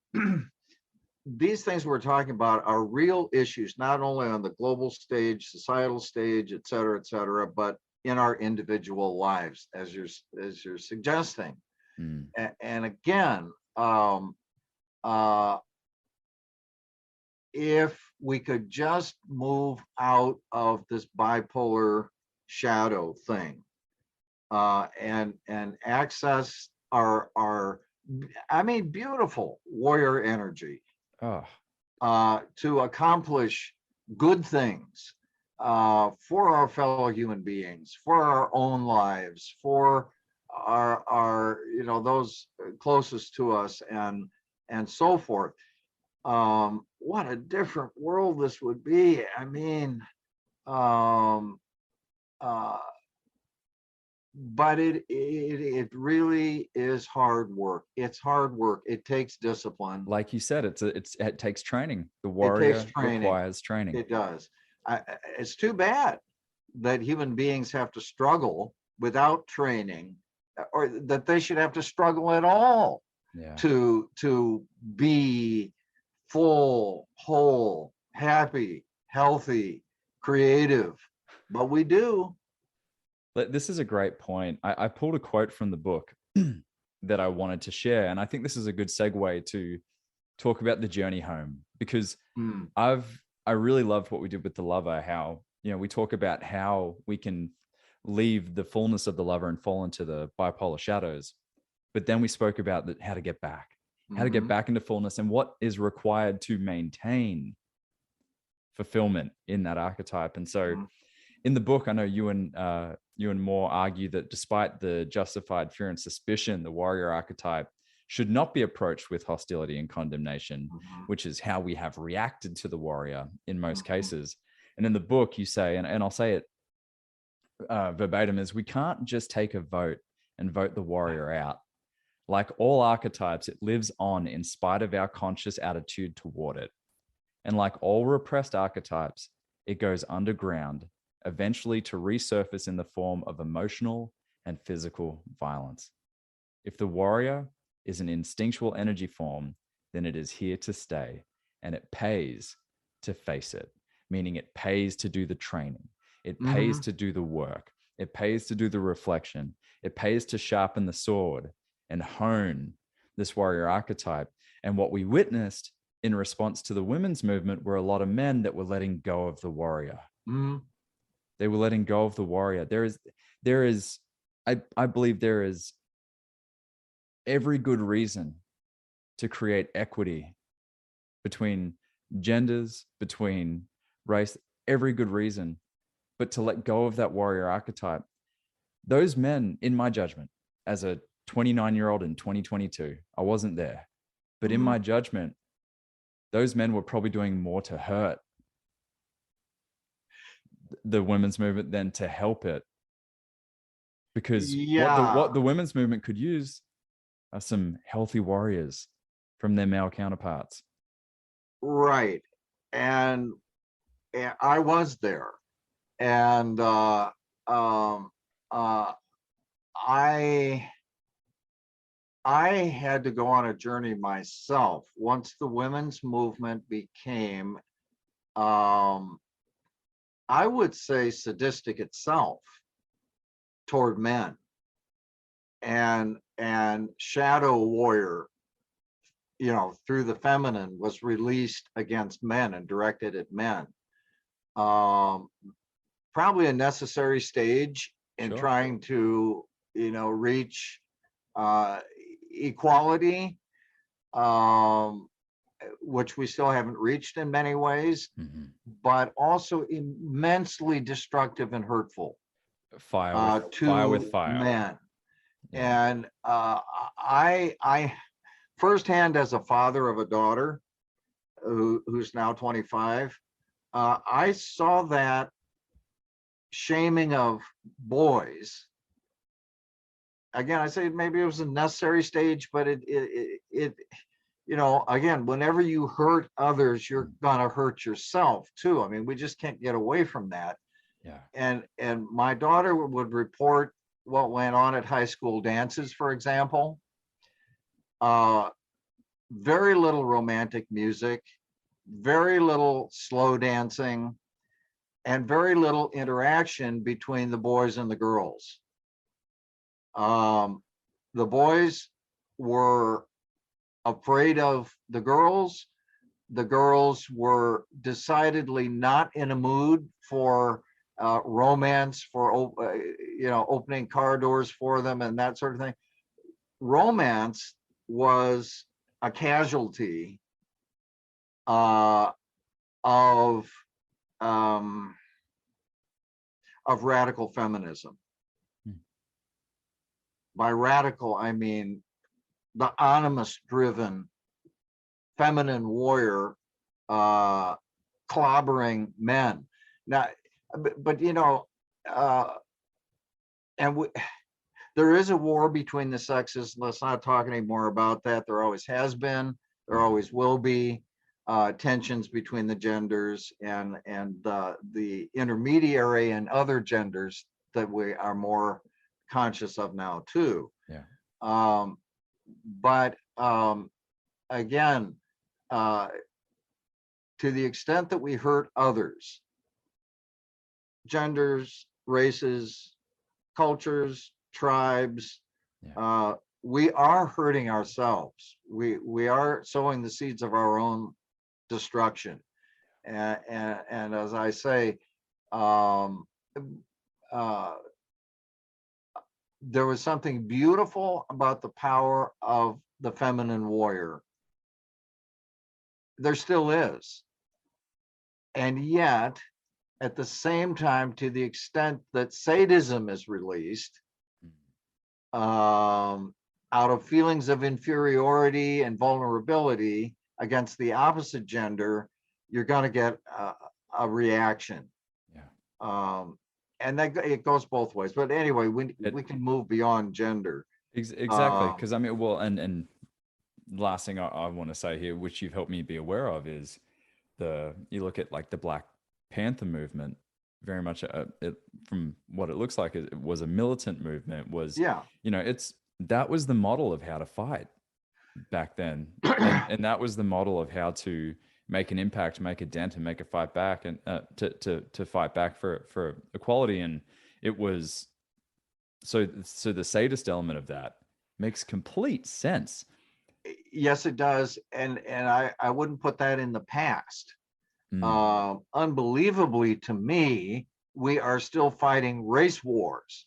these things we're talking about are real issues, not only on the global stage, societal stage, et cetera, but in our individual lives, as you're suggesting. Mm. And again, if we could just move out of this bipolar shadow thing, and access our beautiful warrior energy, to accomplish good things for our fellow human beings, for our own lives, for our those closest to us, and so forth. What a different world this would be. I mean, but it really is hard work. It's hard work. It takes discipline. Like you said, it takes training. The warrior requires training. It does. It's too bad that human beings have to struggle without training, or that they should have to struggle at all to be full, whole, happy, healthy, creative. But we do. This is a great point. I pulled a quote from the book that I wanted to share. And I think this is a good segue to talk about the journey home, because I really loved what we did with the lover, how, we talk about how we can leave the fullness of the lover and fall into the bipolar shadows. But then we spoke about how to get back, how to get back into fullness, and what is required to maintain fulfillment in that archetype. And so in the book, I know you and Moore argue that despite the justified fear and suspicion, the warrior archetype should not be approached with hostility and condemnation, which is how we have reacted to the warrior in most cases. And in the book, you say, and I'll say it verbatim, is we can't just take a vote and vote the warrior out. Like all archetypes, it lives on in spite of our conscious attitude toward it. And like all repressed archetypes, it goes underground, eventually to resurface in the form of emotional and physical violence. If the warrior is an instinctual energy form, then it is here to stay, and it pays to face it, meaning it pays to do the training. It pays to do the work. It pays to do the reflection. It pays to sharpen the sword and hone this warrior archetype. And what we witnessed in response to the women's movement were a lot of men that were letting go of the warrior. They were letting go of the warrior. There is, I believe there is every good reason to create equity between genders, between race, every good reason, but to let go of that warrior archetype. Those men, in my judgment, as a 29-year-old in 2022, I wasn't there, but in my judgment, those men were probably doing more to hurt the women's movement than to help it, because what the women's movement could use are some healthy warriors from their male counterparts. Right. And I was there, and I I had to go on a journey myself once the women's movement became, I would say, sadistic itself toward men, and shadow warrior, through the feminine, was released against men and directed at men. Probably a necessary stage in Sure. trying to, reach equality, which we still haven't reached in many ways, but also immensely destructive and hurtful Fire to with fire. men. Yeah. And I firsthand, as a father of a daughter who's now 25, I saw that shaming of boys. Again, I say maybe it was a necessary stage, but it again, whenever you hurt others, you're gonna hurt yourself too. I mean, we just can't get away from that. Yeah. And my daughter would report what went on at high school dances, for example. Very little romantic music, very little slow dancing, and very little interaction between the boys and the girls. The boys were afraid of the girls. The girls were decidedly not in a mood for romance, for opening car doors for them and that sort of thing. Romance was a casualty of radical feminism. By radical, I mean the animus-driven feminine warrior clobbering men. Now, but there is a war between the sexes. Let's not talk anymore about that. There always has been. There always will be tensions between the genders and the intermediary and other genders that we are more conscious of now too. Yeah. But again, to the extent that we hurt others, genders, races, cultures, tribes, we are hurting ourselves. We are sowing the seeds of our own destruction. And as I say, there was something beautiful about the power of the feminine warrior. There still is. And yet, at the same time, to the extent that sadism is released, out of feelings of inferiority and vulnerability against the opposite gender, you're going to get a reaction. Yeah. And that it goes both ways. But anyway, we can move beyond gender. Exactly. Because I mean, well, and last thing I want to say here, which you've helped me be aware of, is you look at like the Black Panther movement, very much from what it looks like, it was a militant movement. That was the model of how to fight back then, and that was the model of how to make an impact, make a dent, and make a fight back, and to fight back for equality. And it was so the sadist element of that makes complete sense. Yes, it does, and I wouldn't put that in the past. Unbelievably to me, we are still fighting race wars.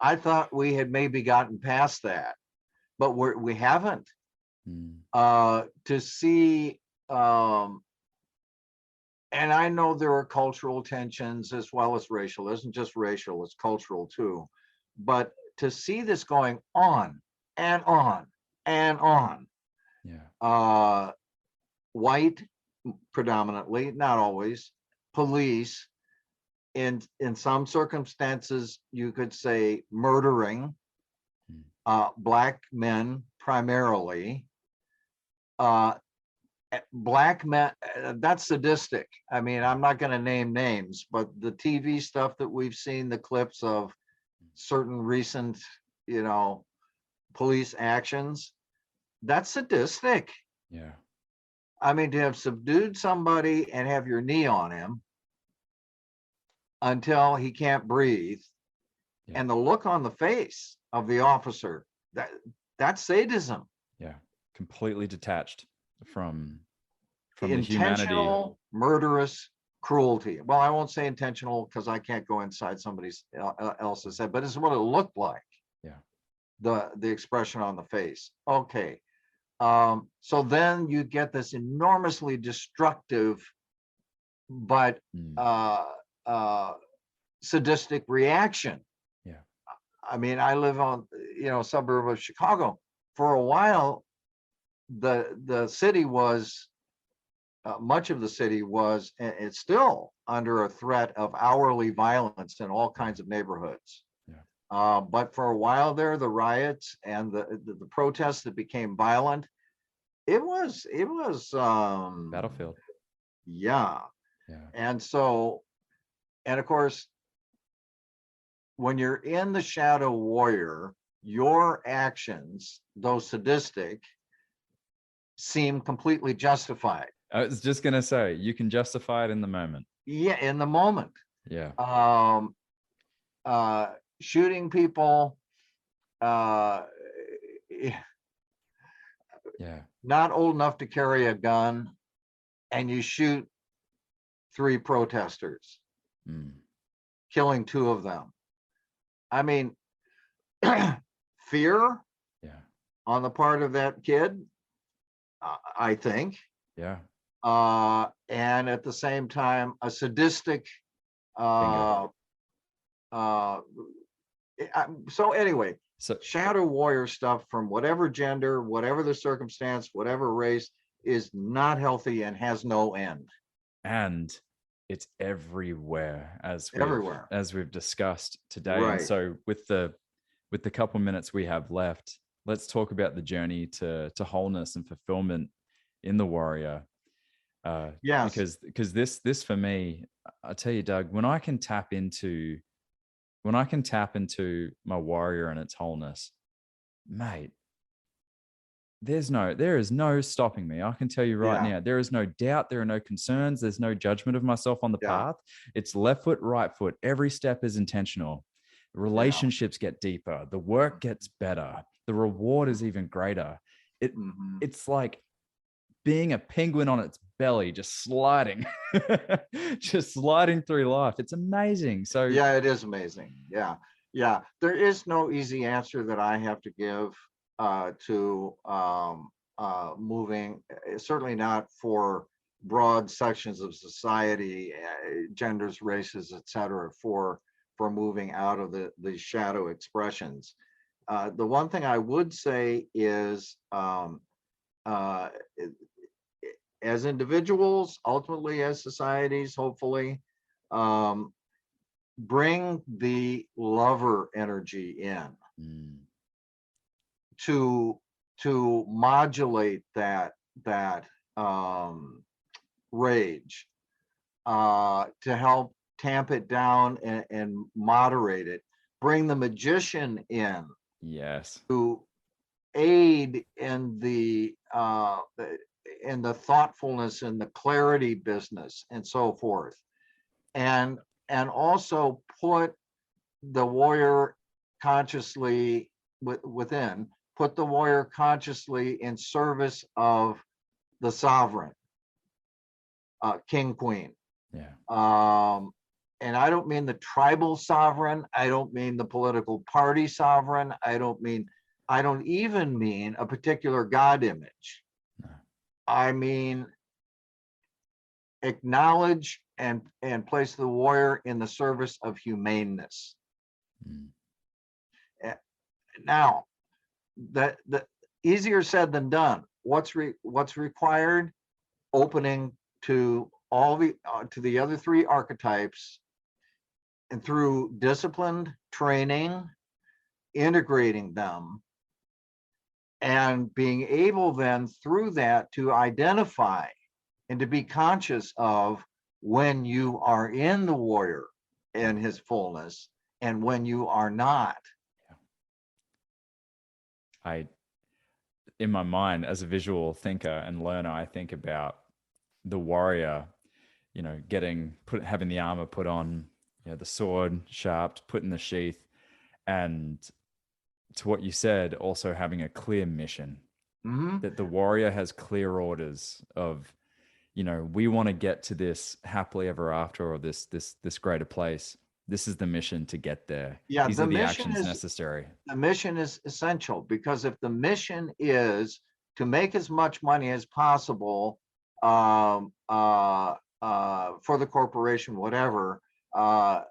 I thought we had maybe gotten past that, but we haven't. To see, and I know there are cultural tensions as well as racial. It isn't just racial, it's cultural too. But to see this going on and on and on. White predominantly, not always, police, in some circumstances you could say murdering Black men primarily. Black men, that's sadistic. I mean, I'm not going to name names, but the TV stuff that we've seen, the clips of certain recent, police actions, that's sadistic. Yeah. I mean, to have subdued somebody and have your knee on him until he can't breathe, Yeah. and the look on the face of the officer, that's sadism. Yeah. Completely detached from the humanity. Intentional, murderous cruelty. Well, I won't say intentional because I can't go inside somebody else's head, but it's what it looked like. Yeah. The expression on the face. Okay. So then you get this enormously destructive, but sadistic reaction. Yeah. I mean, I live on, suburb of Chicago. For a while, the city was, much of the city was, and it's still under a threat of hourly violence in all kinds of neighborhoods. Yeah. But for a while there, the riots and the protests that became violent, it was Battlefield. Yeah. Yeah. And so, and of course, when you're in the shadow warrior, your actions, though sadistic, seem completely justified. I was just gonna say, you can justify it in the moment. Yeah, in the moment. Yeah. Shooting people, Yeah. not old enough to carry a gun, and you shoot 3 protesters, killing 2 of them. I mean, fear Yeah. on the part of that kid, I think. Yeah. And at the same time, a sadistic. So anyway, So shadow warrior stuff from whatever gender, whatever the circumstance, whatever race, is not healthy and has no end. And it's everywhere, Everywhere. as we've discussed today. Right. And so with the couple minutes we have left, let's talk about the journey to wholeness and fulfillment in the warrior. Yes. Because this for me, I tell you, Doug, when I can tap into my warrior and its wholeness, mate, there is no stopping me. I can tell you right now, there is no doubt, there are no concerns, there's no judgment of myself on the path. It's left foot, right foot. Every step is intentional. Relationships get deeper, the work gets better, the reward is even greater. It's like being a penguin on its belly, just sliding through life. It's amazing. So yeah, it is amazing. Yeah. There is no easy answer that I have to give to moving, certainly not for broad sections of society, genders, races, etc., for moving out of the shadow expressions. The one thing I would say is, as individuals, ultimately as societies, hopefully, bring the lover energy in to modulate that rage, to help tamp it down and moderate it. Bring the magician in, yes, to aid in the thoughtfulness and the clarity business and so forth, and also put the warrior consciously within, put the warrior consciously in service of the sovereign, king, queen. And I don't mean the tribal sovereign, I don't mean the political party sovereign, I don't even mean a particular God image. I mean, acknowledge and place the warrior in the service of humaneness. Now, the easier said than done. What's required? Opening to all to the other 3 archetypes, and through disciplined training, integrating them, and being able then through that to identify and to be conscious of when you are in the warrior in his fullness and when you are not. In my mind, as a visual thinker and learner, I think about the warrior, having the armor put on, the sword sharpened, put in the sheath, and to what you said, also having a clear mission. That the warrior has clear orders of, we want to get to this happily ever after, or this greater place. This is the mission to get there. Yeah, These are the actions necessary. The mission is essential, because if the mission is to make as much money as possible for the corporation, whatever, while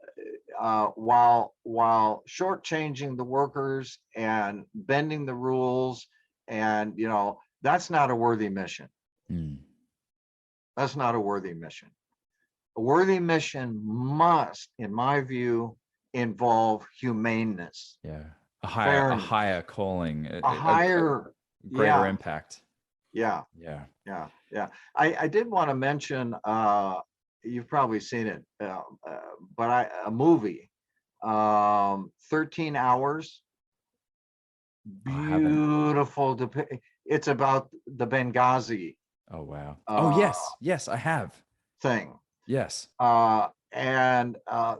shortchanging the workers and bending the rules, and that's not a worthy mission. That's not a worthy mission. A worthy mission must, in my view, involve humaneness. Yeah, a higher calling, a higher, greater impact. Yeah. I did want to mention, you've probably seen it, but a movie, 13 Hours. Beautiful. It's about the Benghazi. Oh wow. Yes, I have. Thing. Yes. And I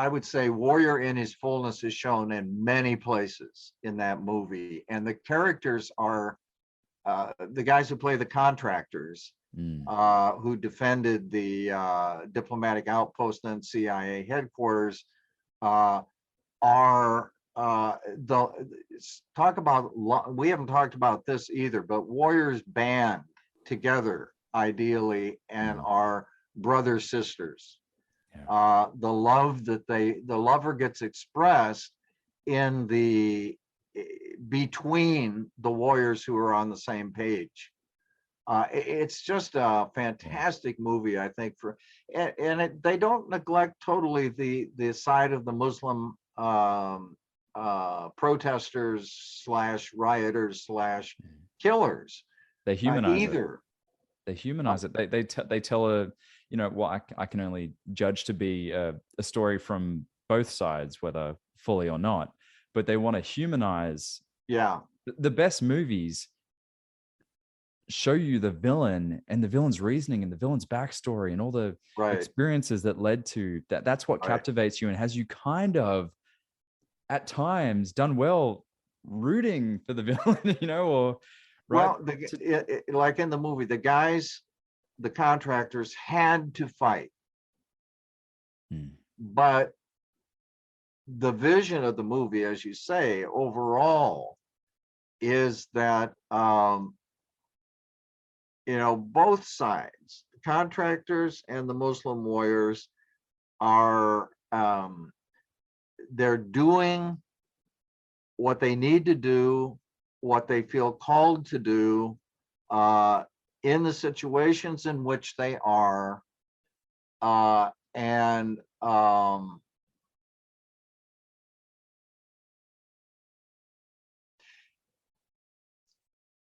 would say warrior in his fullness is shown in many places in that movie, and the characters are the guys who play the contractors, who defended the diplomatic outpost and CIA headquarters, are talk about, we haven't talked about this either, but warriors band together ideally and are brother sisters. The love that the lover gets expressed in between the warriors who are on the same page. It's just a fantastic movie, I think, they don't neglect totally the side of the Muslim protesters / rioters / killers. They humanize it. They humanize it. They tell I can only judge to be a story from both sides, whether fully or not, but they want to humanize. Yeah. The best movies show you the villain and the villain's reasoning and the villain's backstory and all the experiences that led to that. That's what captivates you and has you kind of, at times, done well rooting for the villain, or like in the movie, the contractors had to fight, but the vision of the movie, as you say, overall, is that both sides, the contractors and the Muslim warriors, are they're doing what they need to do, what they feel called to do, in the situations in which they are, and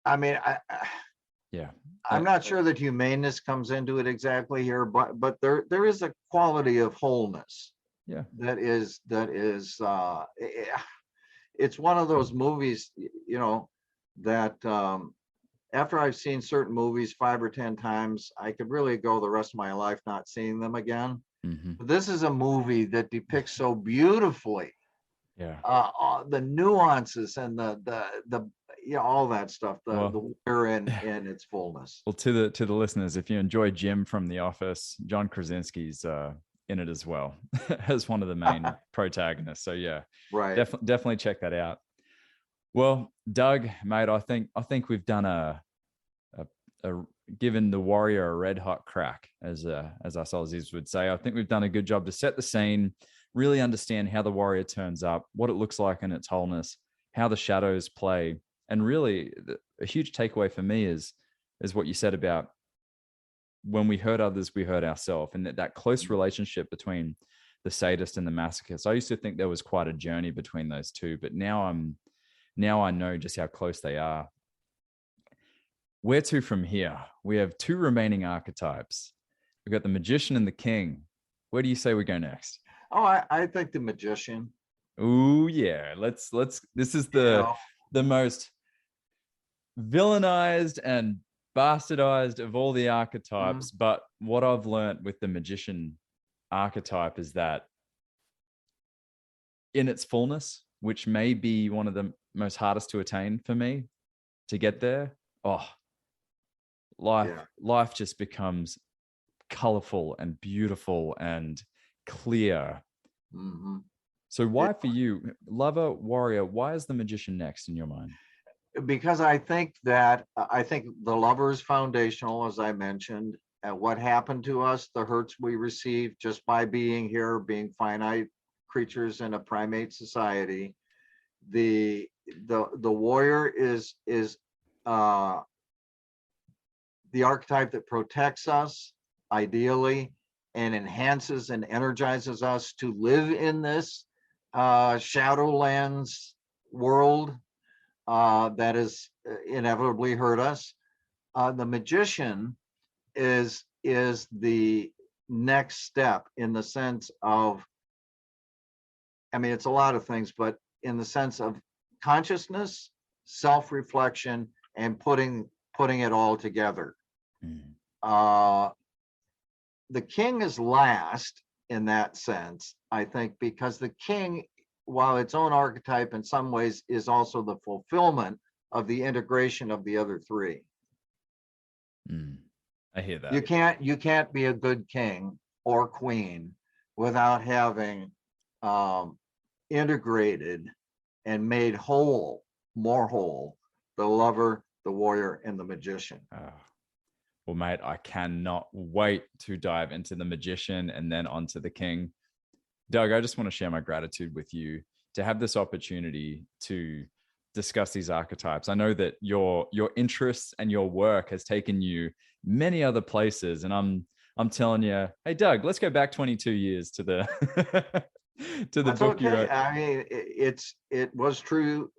I mean, I'm not sure that humaneness comes into it exactly here, but there is a quality of wholeness. Yeah, that is it's one of those movies, that after I've seen certain movies 5 or 10 times, I could really go the rest of my life not seeing them again. But this is a movie that depicts so beautifully the nuances and the all that stuff, the warrior in its fullness. Well, to the listeners, if you enjoy Jim from The Office, John Krasinski's in it as well as one of the main protagonists. So definitely check that out. Well, Doug, mate, I think we've done a given the warrior a red hot crack, as us Aussies would say. I think we've done a good job to set the scene, really understand how the warrior turns up, what it looks like in its wholeness, how the shadows play. And really, a huge takeaway for me is what you said about when we hurt others, we hurt ourselves, and that close relationship between the sadist and the masochist. I used to think there was quite a journey between those two, but now I know just how close they are. Where to from here? We have 2 remaining archetypes. We've got the magician and the king. Where do you say we go next? Oh, I think the magician. Ooh, yeah. Let's. This is You know, the most villainized and bastardized of all the archetypes. But what I've learned with the magician archetype is that in its fullness, which may be one of the most hardest to attain for me to get there, oh, yeah. life just becomes colorful and beautiful and clear. hmm So why for you, lover, warrior, why is the magician next in your mind? Because I think the lover is foundational, as I mentioned, and what happened to us, the hurts we received just by being here, being finite creatures in a primate society. The warrior is uh, the archetype that protects us, ideally, and enhances and energizes us to live in this Shadowlands world that has inevitably hurt us. The magician is the next step in the sense of, I mean, it's a lot of things, but in the sense of consciousness, self-reflection, and putting it all together. Mm. The king is last in that sense, I think, because the king, while its own archetype in some ways, is also the fulfillment of the integration of the other three. Mm. I hear that. You can't be a good king or queen without having integrated and made whole, more whole, the lover, the warrior, and the magician. Oh. Well, mate, I cannot wait to dive into the magician and then onto the king. Doug, I just want to share my gratitude with you to have this opportunity to discuss these archetypes. I know that your interests and your work has taken you many other places, and I'm telling you, hey, Doug, let's go back 22 years to the to the That's book you okay. wrote. I mean, it was true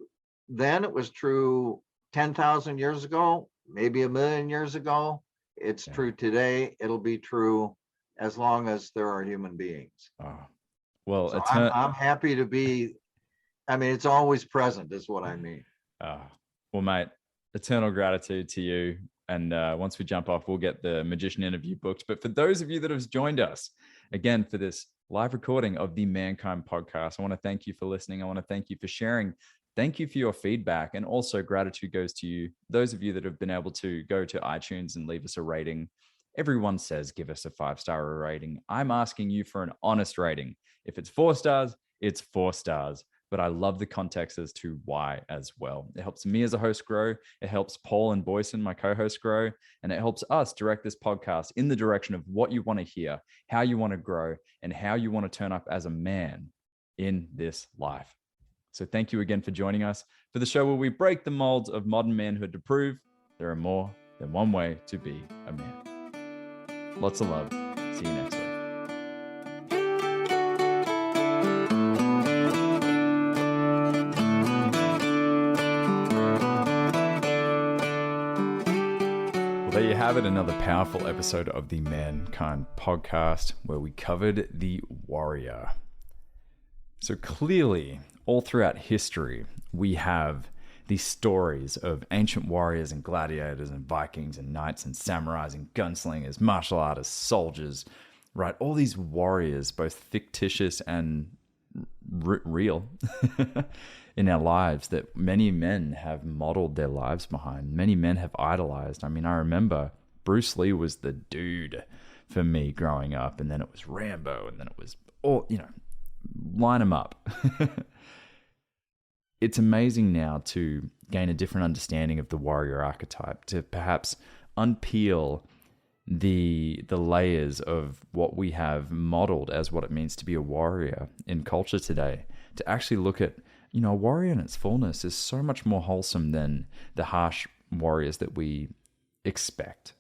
then. It was true 10,000 years ago, maybe a million years ago. It's Yeah. true today. It'll be true as long as there are human beings. Oh, well, So I'm happy to be. I mean, it's always present, is what I mean. well, mate, eternal gratitude to you. And once we jump off, we'll get the magician interview booked. But for those of you that have joined us again for this live recording of the Mankind podcast, I want to thank you for listening. I want to thank you for sharing. Thank you for your feedback. And also gratitude goes to you, those of you that have been able to go to iTunes and leave us a rating. Everyone says give us a 5-star rating. I'm asking you for an honest rating. If it's 4 stars, it's 4 stars. But I love the context as to why as well. It helps me as a host grow. It helps Paul and Boyson, my co-host, grow. And it helps us direct this podcast in the direction of what you want to hear, how you want to grow, and how you want to turn up as a man in this life. So thank you again for joining us for the show where we break the molds of modern manhood to prove there are more than one way to be a man. Lots of love. See you next week. There you have it, another powerful episode of the Mankind podcast where we covered the warrior. So clearly, all throughout history, we have these stories of ancient warriors and gladiators and Vikings and knights and samurais and gunslingers, martial artists, soldiers, right? All these warriors, both fictitious and real in our lives, that many men have modeled their lives behind. Many men have idolized. I mean, I remember Bruce Lee was the dude for me growing up, and then it was Rambo, and then it was all, line them up. It's amazing now to gain a different understanding of the warrior archetype, to perhaps unpeel the layers of what we have modeled as what it means to be a warrior in culture today, to actually look at, a warrior in its fullness is so much more wholesome than the harsh warriors that we expect,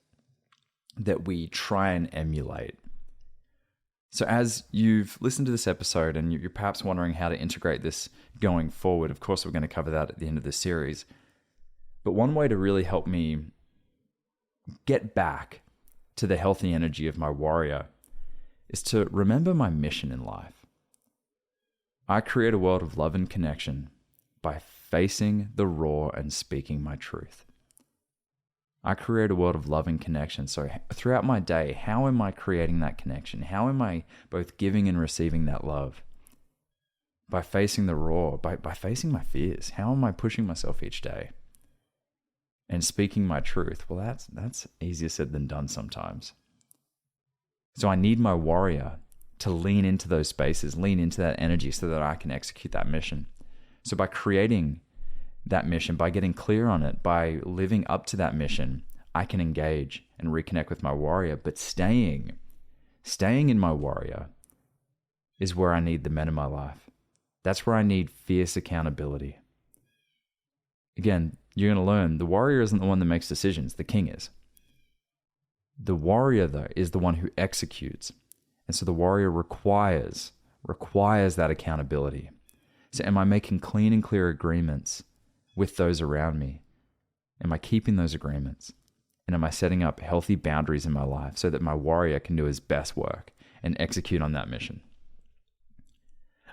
that we try and emulate. So as you've listened to this episode and you're perhaps wondering how to integrate this going forward, of course, we're going to cover that at the end of the series. But one way to really help me get back to the healthy energy of my warrior is to remember my mission in life. I create a world of love and connection by facing the raw and speaking my truth. I create a world of love and connection. So throughout my day, how am I creating that connection? How am I both giving and receiving that love? By facing the raw, by facing my fears. How am I pushing myself each day? And speaking my truth. Well, that's easier said than done sometimes. So I need my warrior to lean into those spaces, lean into that energy so that I can execute that mission. So by creating that mission, by getting clear on it, by living up to that mission, I can engage and reconnect with my warrior. But staying in my warrior is where I need the men in my life. That's where I need fierce accountability. Again, you're going to learn the warrior isn't the one that makes decisions, the king is. The warrior, though, is the one who executes. And so the warrior requires that accountability. So am I making clean and clear agreements with those around me? Am I keeping those agreements? And am I setting up healthy boundaries in my life so that my warrior can do his best work and execute on that mission?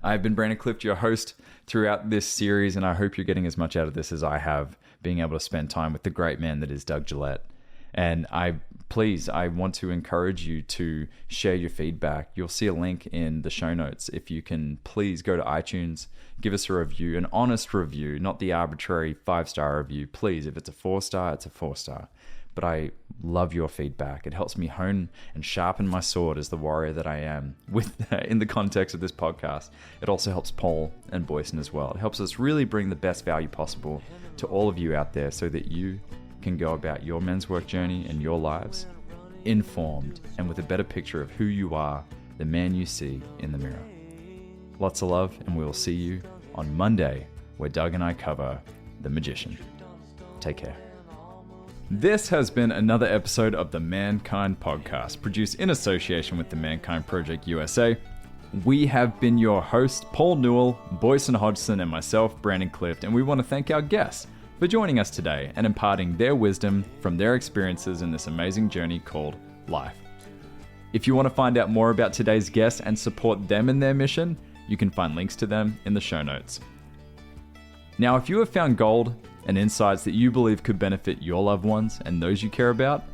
I've been Brandon Clift, your host throughout this series, and I hope you're getting as much out of this as I have, being able to spend time with the great man that is Doug Gillette. And I want to encourage you to share your feedback. You'll see a link in the show notes. If you can, please go to iTunes, give us a review, an honest review, not the arbitrary 5-star review. Please, if it's a 4-star, it's a 4-star. But I love your feedback. It helps me hone and sharpen my sword as the warrior that I am in the context of this podcast. It also helps Paul and Boyson as well. It helps us really bring the best value possible to all of you out there so that you can go about your men's work journey and your lives informed and with a better picture of who you are, the man you see in the mirror. Lots of love, and we will see you on Monday, where Doug and I cover The Magician. Take care. This has been another episode of the Mankind Podcast, produced in association with the Mankind Project USA. We have been your hosts, Paul Newell, Boyson Hodgson, and myself, Brandon Clift, and we want to thank our guests for joining us today and imparting their wisdom from their experiences in this amazing journey called life. If you want to find out more about today's guests and support them in their mission, you can find links to them in the show notes. Now, if you have found gold and insights that you believe could benefit your loved ones and those you care about,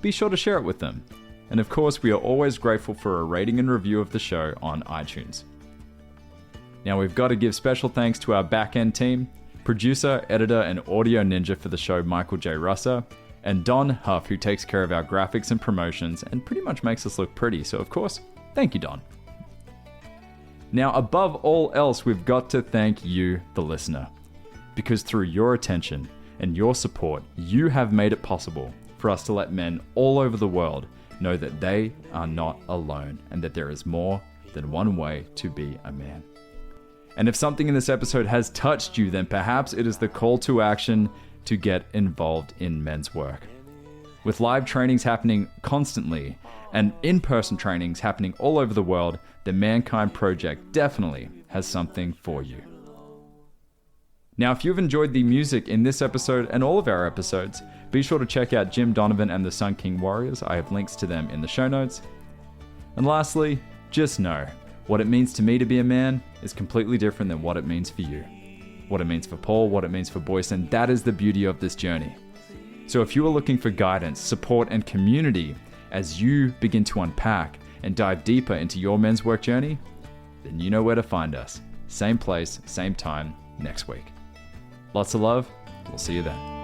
be sure to share it with them. And of course, we are always grateful for a rating and review of the show on iTunes. Now, we've got to give special thanks to our back-end team, producer, editor, and audio ninja for the show, Michael J. Russer, and Don Huff, who takes care of our graphics and promotions and pretty much makes us look pretty. So, of course, thank you, Don. Now, above all else, we've got to thank you, the listener, because through your attention and your support, you have made it possible for us to let men all over the world know that they are not alone and that there is more than one way to be a man. And if something in this episode has touched you, then perhaps it is the call to action to get involved in men's work. With live trainings happening constantly and in-person trainings happening all over the world, the Mankind Project definitely has something for you. Now, if you've enjoyed the music in this episode and all of our episodes, be sure to check out Jim Donovan and the Sun King Warriors. I have links to them in the show notes. And lastly, just know, what it means to me to be a man is completely different than what it means for you. What it means for Paul, what it means for Boyson, that is the beauty of this journey. So if you are looking for guidance, support, and community as you begin to unpack and dive deeper into your men's work journey, then you know where to find us. Same place, same time, next week. Lots of love. We'll see you then.